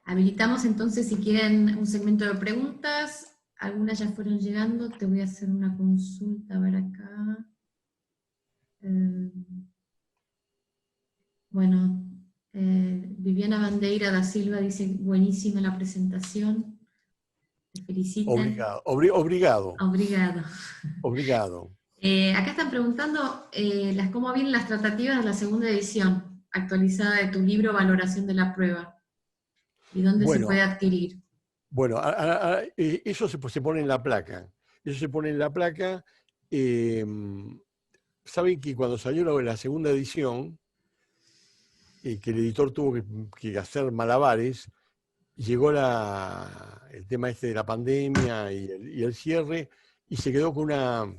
Habilitamos entonces, si quieren, un segmento de preguntas. Algunas ya fueron llegando, te voy a hacer una consulta, a ver acá. Bueno, Viviana Bandeira da Silva dice, buenísima la presentación. Te felicitan. Obrigado. Acá están preguntando cómo vienen las tratativas de la segunda edición actualizada de tu libro Valoración de la Prueba. ¿Y dónde se puede adquirir? Bueno, eso se pone en la placa. Eso se pone en la placa. Saben que cuando salió la segunda edición, que el editor tuvo que hacer malabares, llegó el tema de la pandemia y el cierre, y se quedó con una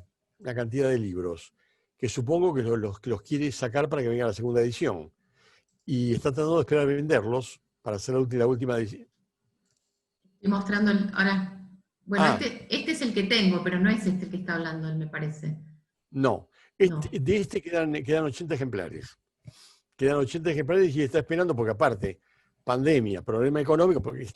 cantidad de libros, que supongo que los quiere sacar para que venga la segunda edición. Y está tratando de esperar a venderlos para hacer la última edición. Estoy mostrando ahora. Bueno, este es el que tengo, pero no es este el que está hablando él, me parece. No, de este quedan 80 ejemplares. quedan 80 ejemplares y está esperando porque aparte, pandemia, problema económico, porque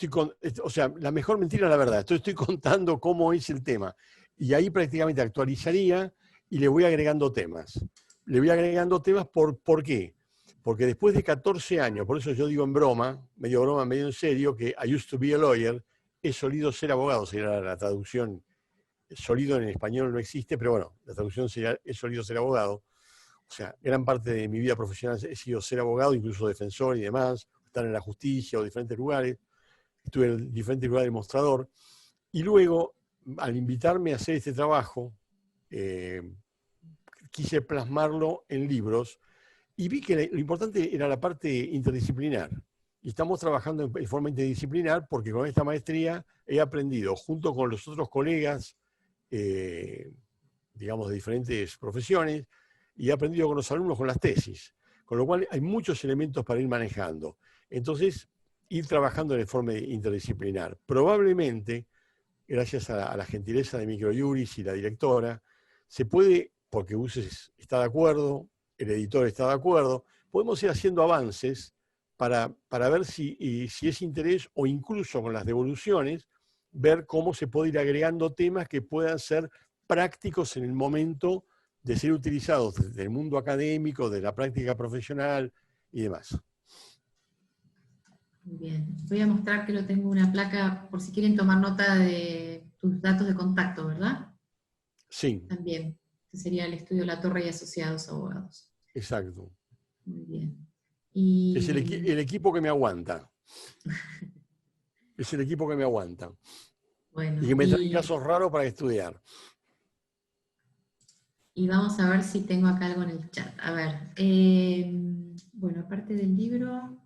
o sea, la mejor mentira es la verdad, estoy contando cómo es el tema. Y ahí prácticamente actualizaría y le voy agregando temas. Le voy agregando temas, ¿por qué? Porque después de 14 años, por eso yo digo en broma, medio en serio, que I used to be a lawyer, he solido ser abogado, sería la traducción. Solido en español no existe, pero bueno, la traducción sería he solido ser abogado. O sea, gran parte de mi vida profesional he sido ser abogado, incluso defensor y demás, estar en la justicia o diferentes lugares. Estuve en diferentes lugares de mostrador. Y luego, al invitarme a hacer este trabajo, quise plasmarlo en libros y vi que lo importante era la parte interdisciplinar. Y estamos trabajando en forma interdisciplinar porque con esta maestría he aprendido, junto con los otros colegas, digamos, de diferentes profesiones, y he aprendido con los alumnos con las tesis. Con lo cual hay muchos elementos para ir manejando. Entonces, ir trabajando de forma interdisciplinar. Probablemente, gracias a la gentileza de Microjuris y la directora, se puede, porque UCES está de acuerdo, el editor está de acuerdo, podemos ir haciendo avances para ver si es interés o incluso con las devoluciones, ver cómo se puede ir agregando temas que puedan ser prácticos en el momento de ser utilizados desde el mundo académico, de la práctica profesional y demás. Muy bien. Voy a mostrar que lo tengo una placa por si quieren tomar nota de tus datos de contacto, ¿verdad? Sí. También. Este sería el estudio La Torre y Asociados Abogados. Exacto. Muy bien. Y... Es el equipo que me aguanta. Es el equipo que me aguanta. Bueno, y que me traen casos raros para estudiar. Y vamos a ver si tengo acá algo en el chat. A ver. Bueno, aparte del libro...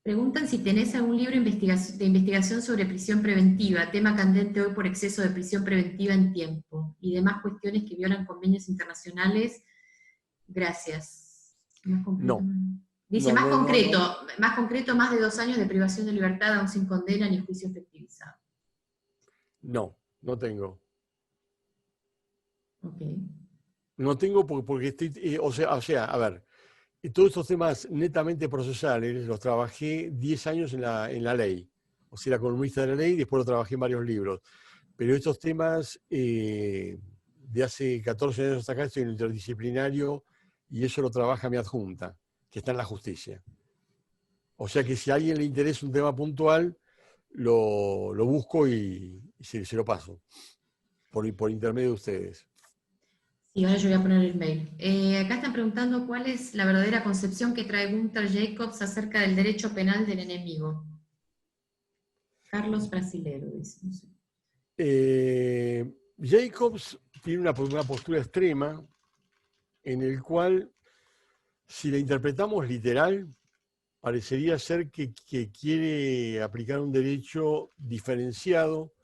Preguntan si tenés algún libro de investigación sobre prisión preventiva, tema candente hoy por exceso de prisión preventiva en tiempo, y demás cuestiones que violan convenios internacionales. Gracias. No. Dice más concreto, más de 2 años de privación de libertad aún sin condena ni juicio efectivizado. No, no tengo. Ok. No tengo porque estoy, o sea, a ver, todos estos temas netamente procesales los trabajé 10 años en la ley. O sea, era columnista de la ley y después lo trabajé en varios libros. Pero estos temas de hace 14 años hasta acá estoy en el interdisciplinario y eso lo trabaja mi adjunta, que está en la justicia. O sea que si a alguien le interesa un tema puntual, lo busco y se lo paso por intermedio de ustedes. Sí, ahora yo voy a poner el mail. Acá están preguntando cuál es la verdadera concepción que trae Gunther Jacobs acerca del derecho penal del enemigo. Carlos Brasilero, dice. No sé. Jacobs tiene una postura extrema en el cual, si la interpretamos literal, parecería ser que quiere aplicar un derecho diferenciado,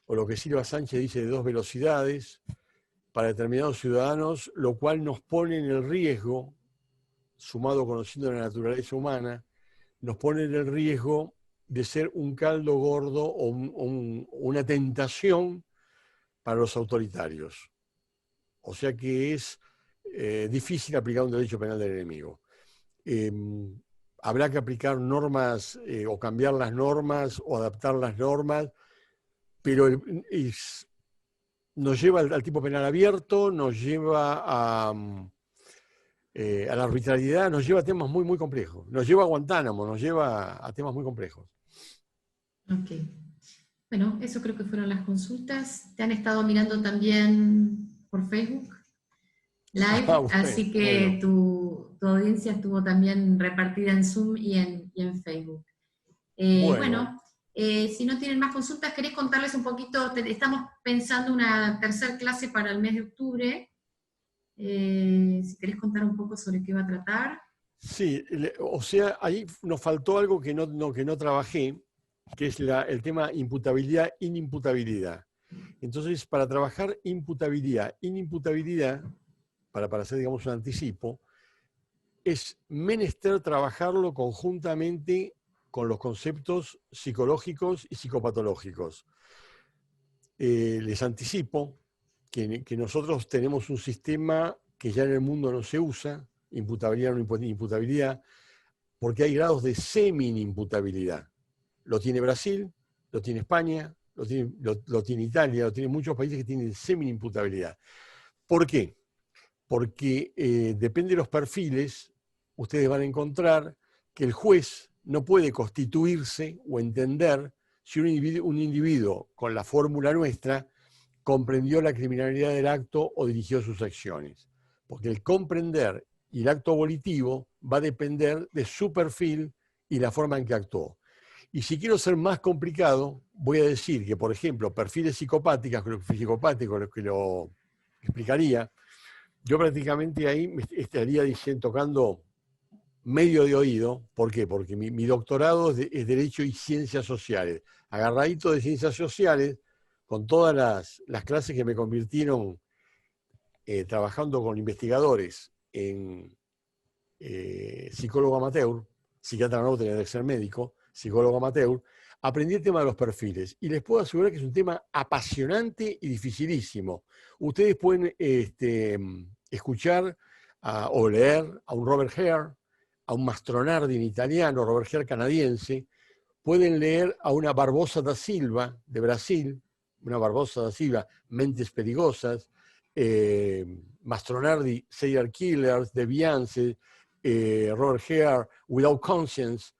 o lo que Silva Sánchez dice de 2 velocidades, para determinados ciudadanos, lo cual nos pone en el riesgo, sumado conociendo la naturaleza humana, nos pone en el riesgo de ser un caldo gordo o una tentación para los autoritarios. O sea que es difícil aplicar un derecho penal del enemigo. Habrá que aplicar normas o cambiar las normas o adaptar las normas, pero nos lleva al tipo penal abierto, nos lleva a la arbitrariedad, nos lleva a temas muy, muy complejos. Nos lleva a Guantánamo, nos lleva a temas muy complejos. Ok. Bueno, eso creo que fueron las consultas. Te han estado mirando también por Facebook Live, Bueno, así que tu audiencia estuvo también repartida en Zoom y en Facebook. Bueno, si no tienen más consultas, ¿querés contarles un poquito? Estamos pensando una tercera clase para el mes de octubre. Si querés contar un poco sobre qué va a tratar. Sí, o sea, ahí nos faltó algo que no trabajé, que es el tema imputabilidad, inimputabilidad. Entonces, para trabajar imputabilidad, inimputabilidad, para hacer, digamos, un anticipo, es menester trabajarlo conjuntamente con los conceptos psicológicos y psicopatológicos. Les anticipo que nosotros tenemos un sistema que ya en el mundo no se usa, imputabilidad o no imputabilidad, porque hay grados de semi-imputabilidad. Lo tiene Brasil, lo tiene España, lo tiene Italia, lo tienen muchos países que tienen semi-imputabilidad. ¿Por qué? Porque depende de los perfiles, ustedes van a encontrar que el juez no puede constituirse o entender si un individuo con la fórmula nuestra comprendió la criminalidad del acto o dirigió sus acciones. Porque el comprender y el acto volitivo va a depender de su perfil y la forma en que actuó. Y si quiero ser más complicado, voy a decir que, por ejemplo, perfiles psicopáticos, lo que lo explicaría, yo prácticamente ahí me estaría tocando medio de oído. ¿Por qué? Porque mi doctorado es Derecho y Ciencias Sociales. Agarradito de Ciencias Sociales, con todas las clases que me convirtieron trabajando con investigadores en psicólogo amateur, psiquiatra no tenía que ser médico, psicólogo amateur, aprendí el tema de los perfiles. Y les puedo asegurar que es un tema apasionante y dificilísimo. Ustedes pueden escuchar o leer a un Robert Hare, a un Mastronardi en italiano, Robert Hare canadiense, pueden leer a una Barbosa da Silva de Brasil, una Barbosa da Silva, Mentes Perigosas, Mastronardi, Serial Killers, de Beyoncé, Robert Hare, Without Conscience.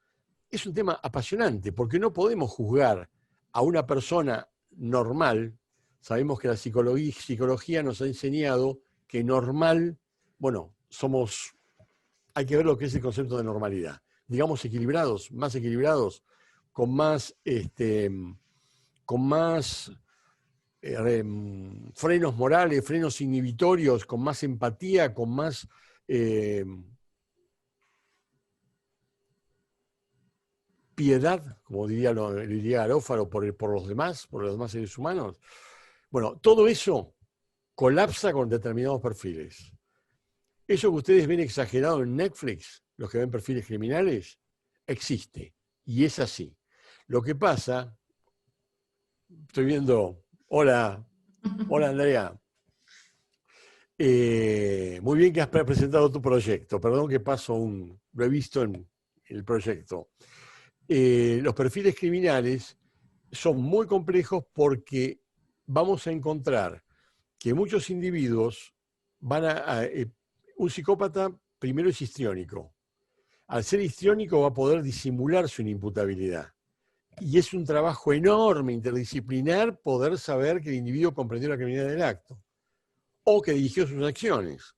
Es un tema apasionante porque no podemos juzgar a una persona normal. Sabemos que la psicología nos ha enseñado que normal, bueno, hay que ver lo que es el concepto de normalidad. Digamos equilibrados, con más frenos morales, frenos inhibitorios, con más empatía, con más piedad, como diría Garófalo, por los demás seres humanos. Bueno, todo eso colapsa con determinados perfiles. Eso que ustedes ven exagerado en Netflix, los que ven perfiles criminales, existe. Y es así. Lo que pasa, estoy viendo, hola Andrea. Muy bien que has presentado tu proyecto. Perdón que lo he visto en el proyecto. Los perfiles criminales son muy complejos porque vamos a encontrar que muchos individuos un psicópata primero es histriónico. Al ser histriónico va a poder disimular su inimputabilidad. Y es un trabajo enorme, interdisciplinar, poder saber que el individuo comprendió la criminalidad del acto o que dirigió sus acciones,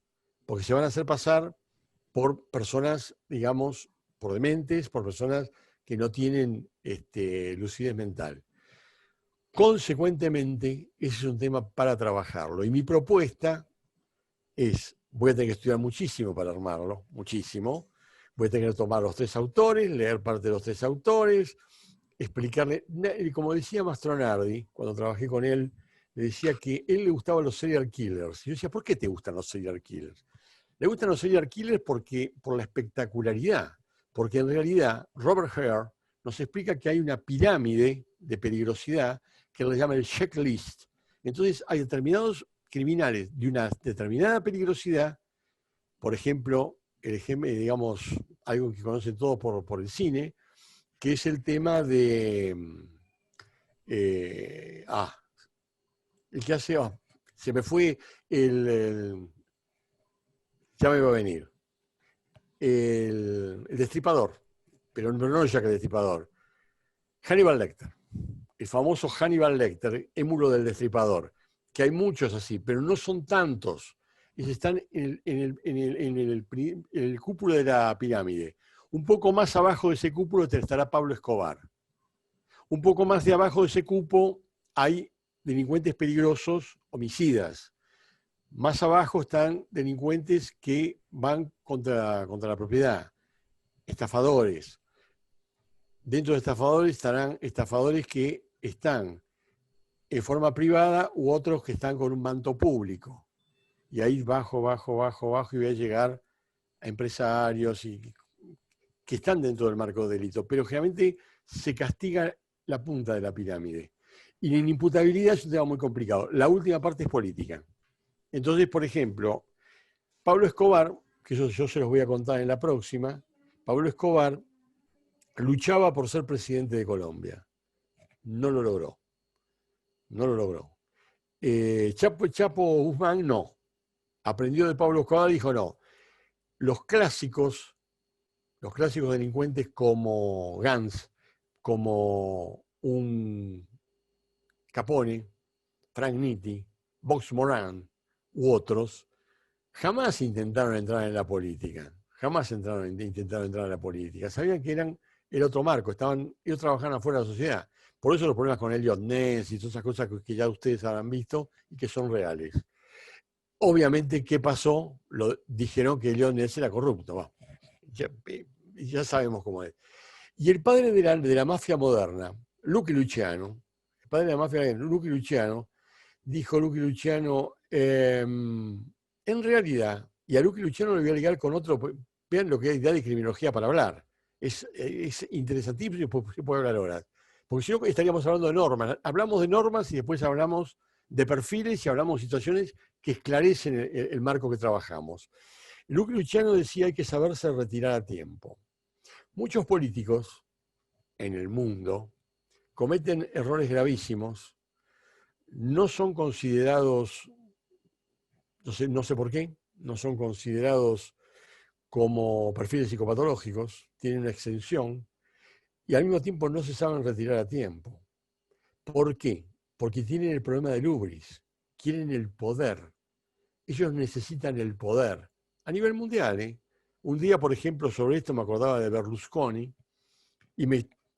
porque se van a hacer pasar por personas, digamos, por dementes, por personas que no tienen lucidez mental. Consecuentemente, ese es un tema para trabajarlo. Y mi propuesta es, voy a tener que estudiar muchísimo para armarlo, muchísimo. Voy a tener que tomar los 3 autores, leer parte de los 3 autores, explicarle, como decía Mastronardi, cuando trabajé con él, le decía que a él le gustaban los serial killers. Y yo decía, ¿por qué te gustan los serial killers? Le gustan los serial killers por la espectacularidad, porque en realidad Robert Hare nos explica que hay una pirámide de peligrosidad que le llama el checklist. Entonces hay determinados criminales de una determinada peligrosidad, por ejemplo, digamos, algo que conocen todos por el cine, que es el tema de el que hace, se me fue ya me va a venir, el destripador, pero no Jack el Destripador, Hannibal Lecter, el famoso Hannibal Lecter, émulo del Destripador, que hay muchos así, pero no son tantos, y están en el cúpulo de la pirámide. Un poco más abajo de ese cúpulo estará Pablo Escobar. Un poco más de abajo de ese cupo hay delincuentes peligrosos, homicidas. Más abajo están delincuentes que van contra la propiedad, estafadores. Dentro de estafadores estarán estafadores que están en forma privada u otros que están con un manto público. Y ahí bajo y voy a llegar a empresarios que están dentro del marco de delito. Pero generalmente se castiga la punta de la pirámide. Y la inimputabilidad es un tema muy complicado. La última parte es política. Entonces, por ejemplo, Pablo Escobar, que eso yo se los voy a contar en la próxima, Pablo Escobar luchaba por ser presidente de Colombia. No lo logró. No lo logró. Chapo Guzmán no. Aprendió de Pablo Escobar y dijo no. Los clásicos delincuentes como Gans, como un Capone, Frank Nitti, Vox Moran u otros, jamás intentaron entrar en la política. Jamás intentaron entrar en la política. Sabían que eran el otro marco, ellos trabajaban afuera de la sociedad. Por eso los problemas con Elliot Ness y todas esas cosas que ya ustedes habrán visto y que son reales. Obviamente, ¿qué pasó? Dijeron que Elliot Ness era corrupto. Bueno, ya sabemos cómo es. Y el padre de la mafia moderna, Lucky Luciano, el padre de la mafia, Lucky Luciano, dijo Lucky Luciano, en realidad, y a Lucky Luciano lo voy a ligar con otro, vean lo que hay de criminología para hablar. Es interesantísimo y se puede hablar horas. Porque si no estaríamos hablando de normas. Hablamos de normas y después hablamos de perfiles y hablamos de situaciones que esclarecen el marco que trabajamos. Lucky Luciano decía hay que saberse retirar a tiempo. Muchos políticos en el mundo cometen errores gravísimos, no son considerados, no sé por qué, no son considerados como perfiles psicopatológicos, tienen una exención y al mismo tiempo no se saben retirar a tiempo. ¿Por qué? Porque tienen el problema del hubris, quieren el poder. Ellos necesitan el poder. A nivel mundial, ¿eh? Un día, por ejemplo, sobre esto me acordaba de Berlusconi y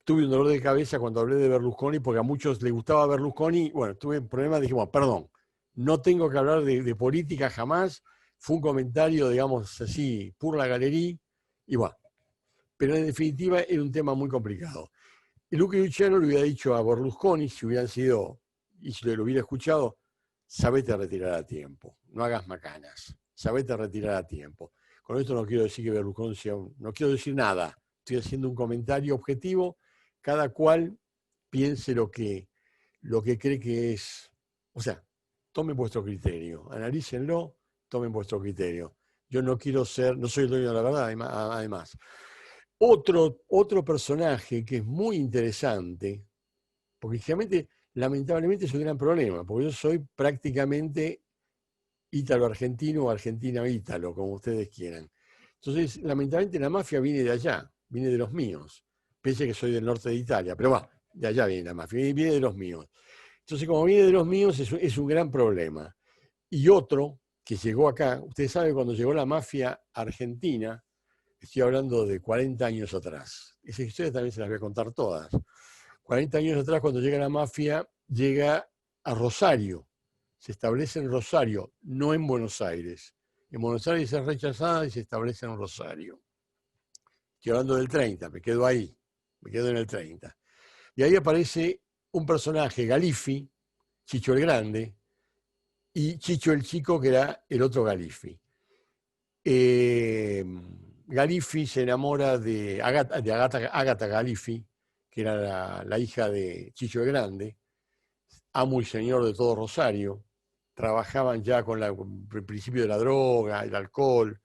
tuve un dolor de cabeza cuando hablé de Berlusconi porque a muchos les gustaba Berlusconi. Bueno, tuve un problema, dije, bueno, perdón, no tengo que hablar de política jamás. Fue un comentario, digamos así, por la galería y bueno. Pero en definitiva era un tema muy complicado. Y Lucky Luciano le hubiera dicho a Berlusconi, si hubieran sido, y si lo hubiera escuchado, sabete retirar a tiempo, no hagas macanas, sabete retirar a tiempo. Con esto no quiero decir que Berlusconi sea no quiero decir nada, estoy haciendo un comentario objetivo, cada cual piense lo que cree que es, o sea, tomen vuestro criterio, analícenlo, tomen vuestro criterio. Yo no quiero no soy el dueño de la verdad, además. Otro personaje que es muy interesante, porque realmente, lamentablemente es un gran problema, porque yo soy prácticamente ítalo-argentino o argentino-ítalo, como ustedes quieran. Entonces, lamentablemente la mafia viene de allá, viene de los míos. Pese que soy del norte de Italia, pero va, de allá viene la mafia, viene de los míos. Entonces, como viene de los míos, es un gran problema. Y otro que llegó acá, ustedes saben, cuando llegó la mafia argentina, estoy hablando de 40 años atrás. Esas historias también se las voy a contar todas. 40 años atrás, cuando llega la mafia, llega a Rosario. Se establece en Rosario, no en Buenos Aires. En Buenos Aires es rechazada y se establece en Rosario. Estoy hablando del 30, me quedo ahí, me quedo en el 30. Y ahí aparece un personaje, Galiffi, Chicho el Grande, y Chicho el Chico, que era el otro Galiffi. Galiffi se enamora de Agata Galiffi, que era la hija de Chicho el Grande, amo y señor de todo Rosario. Trabajaban ya con el principio de la droga, el alcohol,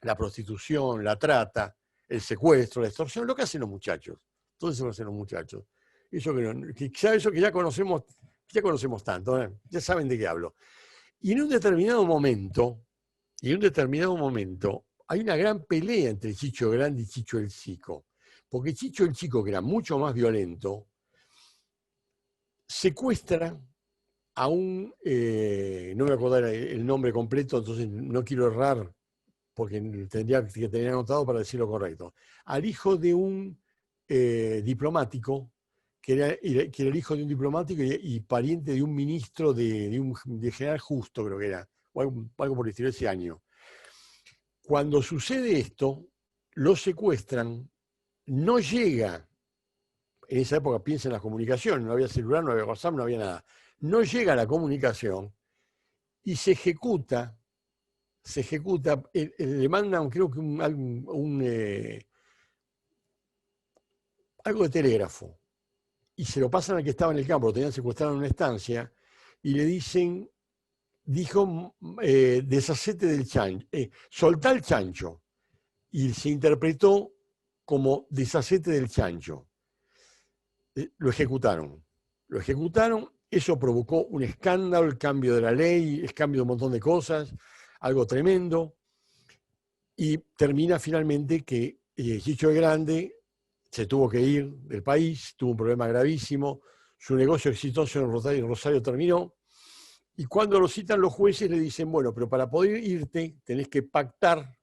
la prostitución, la trata, el secuestro, la extorsión, lo que hacen los muchachos. Todo eso lo hacen los muchachos. Eso que ya conocemos tanto, ¿eh? Ya saben de qué hablo. Y en un determinado momento, hay una gran pelea entre Chicho el Grande y Chicho el Chico. Porque Chicho el Chico, que era mucho más violento, secuestra a no me voy a acordar el nombre completo, entonces no quiero errar, porque tendría que tener anotado para decirlo correcto, al hijo de un diplomático, que era el hijo de un diplomático y pariente de un ministro de General Justo, creo que era, o algo por el estilo, ese año. Cuando sucede esto, lo secuestran, no llega, en esa época piensa en las comunicaciones, no había celular, no había WhatsApp, no había nada, no llega a la comunicación y se ejecuta, le mandan creo que algo de telégrafo, y se lo pasan al que estaba en el campo, lo tenían secuestrado en una estancia, y le dicen, dijo, deshacete del chancho, soltá el chancho, y se interpretó como deshacete del chancho. Lo ejecutaron, eso provocó un escándalo, el cambio de la ley, el cambio de un montón de cosas, algo tremendo, y termina finalmente que Chicho el Grande se tuvo que ir del país, tuvo un problema gravísimo, su negocio exitoso en Rosario terminó, y cuando lo citan los jueces le dicen, bueno, pero para poder irte tenés que pactar,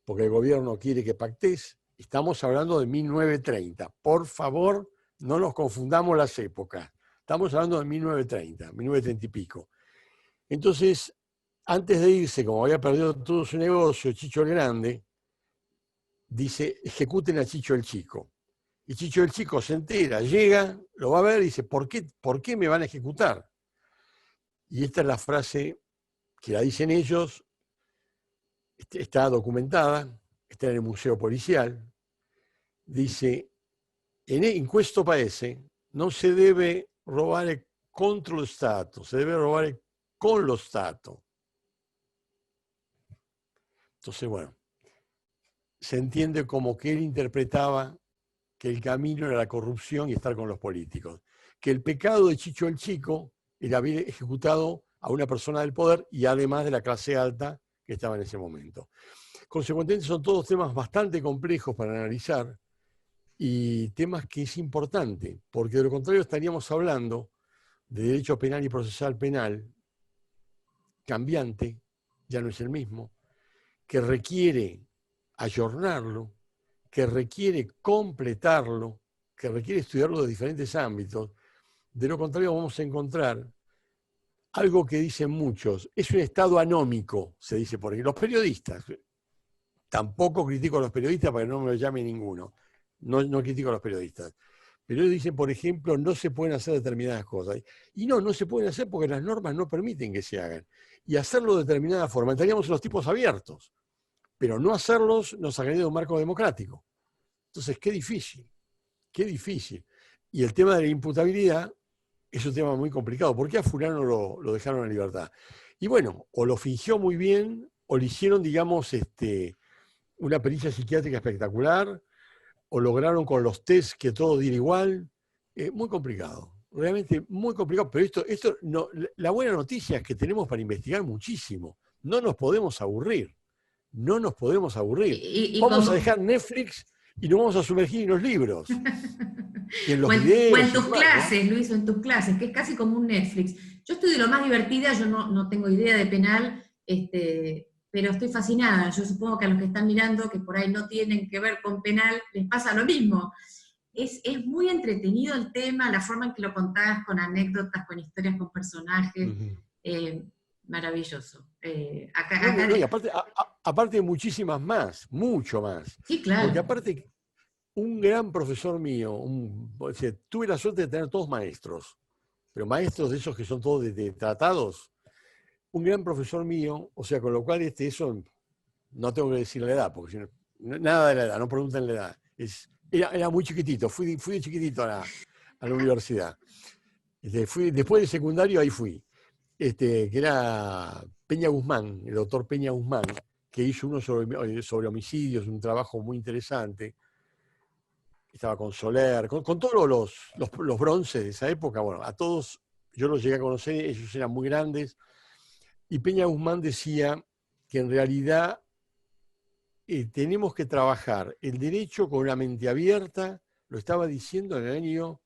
porque el gobierno quiere que pactes. Estamos hablando de 1930. Por favor, no nos confundamos las épocas. Estamos hablando de 1930, 1930 y pico. Entonces, antes de irse, como había perdido todo su negocio, Chicho el Grande dice, ejecuten a Chicho el Chico. Y Chicho el Chico se entera, llega, lo va a ver y dice, ¿por qué me van a ejecutar? Y esta es la frase que la dicen ellos, está documentada, está en el Museo Policial. Dice, in questo paese non si deve rubare contro lo Stato, se debe robar con lo Stato. Entonces, bueno, se entiende como que él interpretaba que el camino era la corrupción y estar con los políticos, que el pecado de Chicho el Chico era haber ejecutado a una persona del poder y además de la clase alta que estaba en ese momento. Consecuentemente son todos temas bastante complejos para analizar y temas que es importante, porque de lo contrario estaríamos hablando de derecho penal y procesal penal cambiante, ya no es el mismo, que requiere ayornarlo, que requiere completarlo, que requiere estudiarlo de diferentes ámbitos. De lo contrario vamos a encontrar algo que dicen muchos, es un estado anómico, se dice por ahí. Los periodistas, tampoco critico a los periodistas para que no me lo llame ninguno, no critico a los periodistas, pero ellos dicen, por ejemplo, no se pueden hacer determinadas cosas. Y no se pueden hacer porque las normas no permiten que se hagan. Y hacerlo de determinada forma, estaríamos en los tipos abiertos, pero no hacerlos nos sacaría de un marco democrático. Entonces, qué difícil, qué difícil. Y el tema de la imputabilidad es un tema muy complicado. ¿Por qué a fulano lo dejaron en libertad? Y bueno, o lo fingió muy bien, o le hicieron, digamos, una pericia psiquiátrica espectacular, o lograron con los test que todo diera igual. Muy complicado, realmente muy complicado. Pero esto no, la buena noticia es que tenemos para investigar muchísimo. No nos podemos aburrir. No nos podemos aburrir. Vamos a dejar Netflix y nos vamos a sumergir en los libros. Y en los videos. O en tus clases, ¿no? Luis, o en tus clases, que es casi como un Netflix. Yo estoy de lo más divertida, yo no tengo idea de penal, pero estoy fascinada. Yo supongo que a los que están mirando, que por ahí no tienen que ver con penal, les pasa lo mismo. Es muy entretenido el tema, la forma en que lo contás, con anécdotas, con historias, con personajes. Maravilloso. Y aparte de muchísimas más, mucho más. Sí, claro. Porque aparte, un gran profesor mío, tuve la suerte de tener todos maestros, pero maestros de esos que son todos de tratados. Un gran profesor mío, o sea, con lo cual eso no tengo que decir la edad, porque si no, nada de la edad, no pregunten la edad. Era muy chiquitito, fui de chiquitito a la universidad. Después del secundario ahí fui. Que era Peña Guzmán, el doctor Peña Guzmán, que hizo uno sobre homicidios, un trabajo muy interesante. Estaba con Soler, con todos los bronces de esa época. Bueno, a todos yo los llegué a conocer, ellos eran muy grandes. Y Peña Guzmán decía que en realidad tenemos que trabajar el derecho con una mente abierta, lo estaba diciendo en el año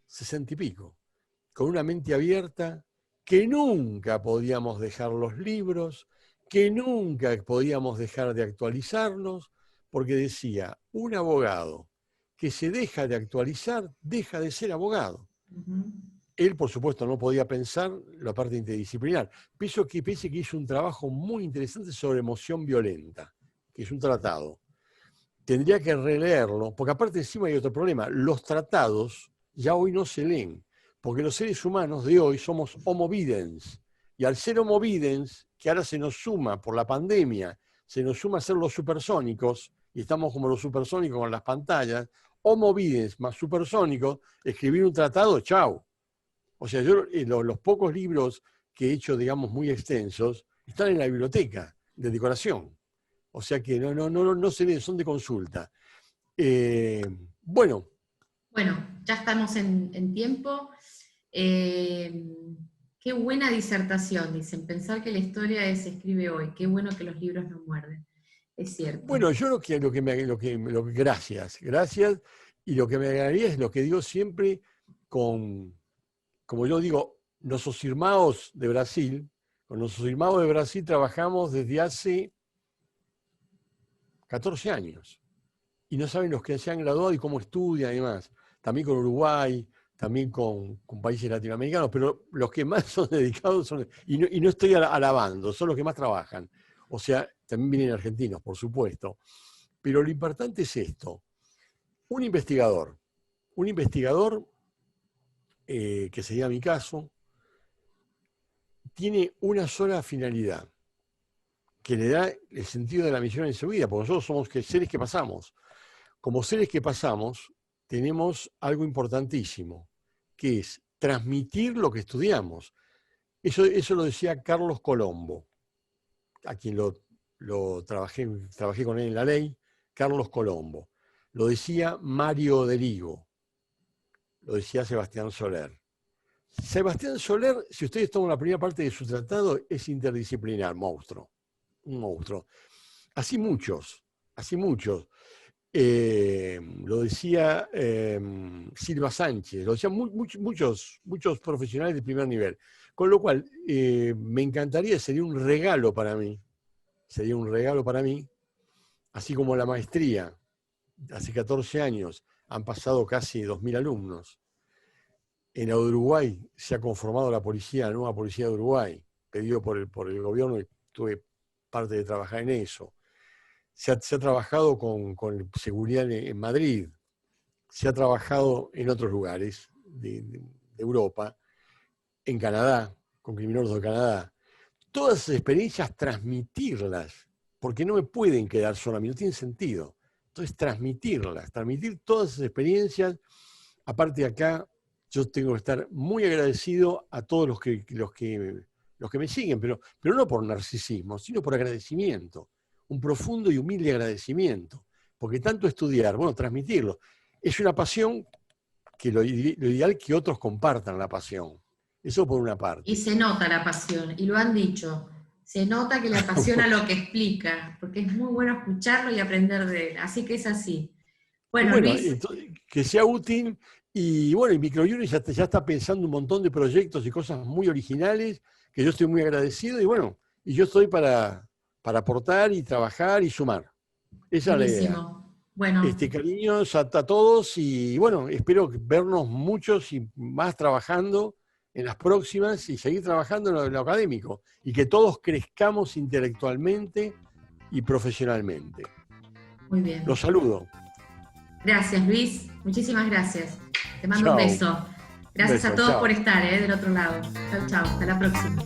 60 y pico, con una mente abierta, que nunca podíamos dejar los libros, que nunca podíamos dejar de actualizarnos, porque decía, un abogado que se deja de actualizar, deja de ser abogado. Él, por supuesto, no podía pensar la parte interdisciplinar. Pienso que hizo un trabajo muy interesante sobre emoción violenta, que es un tratado. Tendría que releerlo, porque aparte encima hay otro problema. Los tratados ya hoy no se leen, porque los seres humanos de hoy somos homo videns. Y al ser homo videns, que ahora se nos suma por la pandemia, se nos suma a ser los supersónicos, y estamos como los supersónicos con las pantallas, homo videns más supersónicos, escribir un tratado, chau. O sea, yo los pocos libros que he hecho, digamos, muy extensos, están en la biblioteca de decoración. O sea que no se leen, son de consulta. Bueno. Bueno, ya estamos en tiempo. Qué buena disertación, dicen. Pensar que la historia se escribe hoy. Qué bueno que los libros no muerden. Es cierto. Bueno, yo gracias. Y lo que me agregaría es lo que digo siempre como yo digo, nossos irmãos de Brasil, con nuestros irmãos de Brasil trabajamos desde hace 14 años. Y no saben los que se han graduado y cómo estudian y demás. También con Uruguay, también con países latinoamericanos, pero los que más son dedicados son, y no estoy alabando, son los que más trabajan. O sea, también vienen argentinos, por supuesto. Pero lo importante es esto. Un investigador, que sería mi caso, tiene una sola finalidad, que le da el sentido de la misión en su vida, porque nosotros somos seres que pasamos. Como seres que pasamos, tenemos algo importantísimo, que es transmitir lo que estudiamos. Eso lo decía Carlos Colombo, a quien lo trabajé con él en la ley, Carlos Colombo. Lo decía Mario Derigo, lo decía Sebastián Soler. Sebastián Soler, si ustedes toman la primera parte de su tratado, es interdisciplinar, un monstruo. Así muchos. Lo decía Silva Sánchez, lo decían muchos profesionales de primer nivel. Con lo cual, me encantaría, sería un regalo para mí, así como la maestría, hace 14 años, han pasado casi 2.000 alumnos. En Uruguay se ha conformado la nueva policía de Uruguay, pedido por el gobierno, y tuve parte de trabajar en eso. Se ha trabajado con seguridad en Madrid, se ha trabajado en otros lugares de Europa, en Canadá, con criminólogos de Canadá. Todas esas experiencias, transmitirlas, porque no me pueden quedar solo a mí, no tiene sentido. Entonces, transmitir todas esas experiencias. Aparte de acá, yo tengo que estar muy agradecido a todos los que me siguen, pero no por narcisismo, sino por agradecimiento. Un profundo y humilde agradecimiento, porque tanto estudiar, transmitirlo, es una pasión que lo ideal es que otros compartan la pasión. Eso por una parte. Y se nota la pasión, y lo han dicho, se nota que le apasiona lo que explica, porque es muy bueno escucharlo y aprender de él, así que es así. Bueno, Luis, entonces, que sea útil, y Microunit ya está pensando un montón de proyectos y cosas muy originales, que yo estoy muy agradecido, y yo estoy para aportar y trabajar y sumar. Esa es la idea. Bueno. Cariños a todos y espero vernos muchos y más trabajando en las próximas y seguir trabajando en lo académico y que todos crezcamos intelectualmente y profesionalmente. Muy bien. Los saludo. Gracias, Luis. Muchísimas gracias. Te mando un beso. Gracias a todos por estar del otro lado. Chau. Hasta la próxima.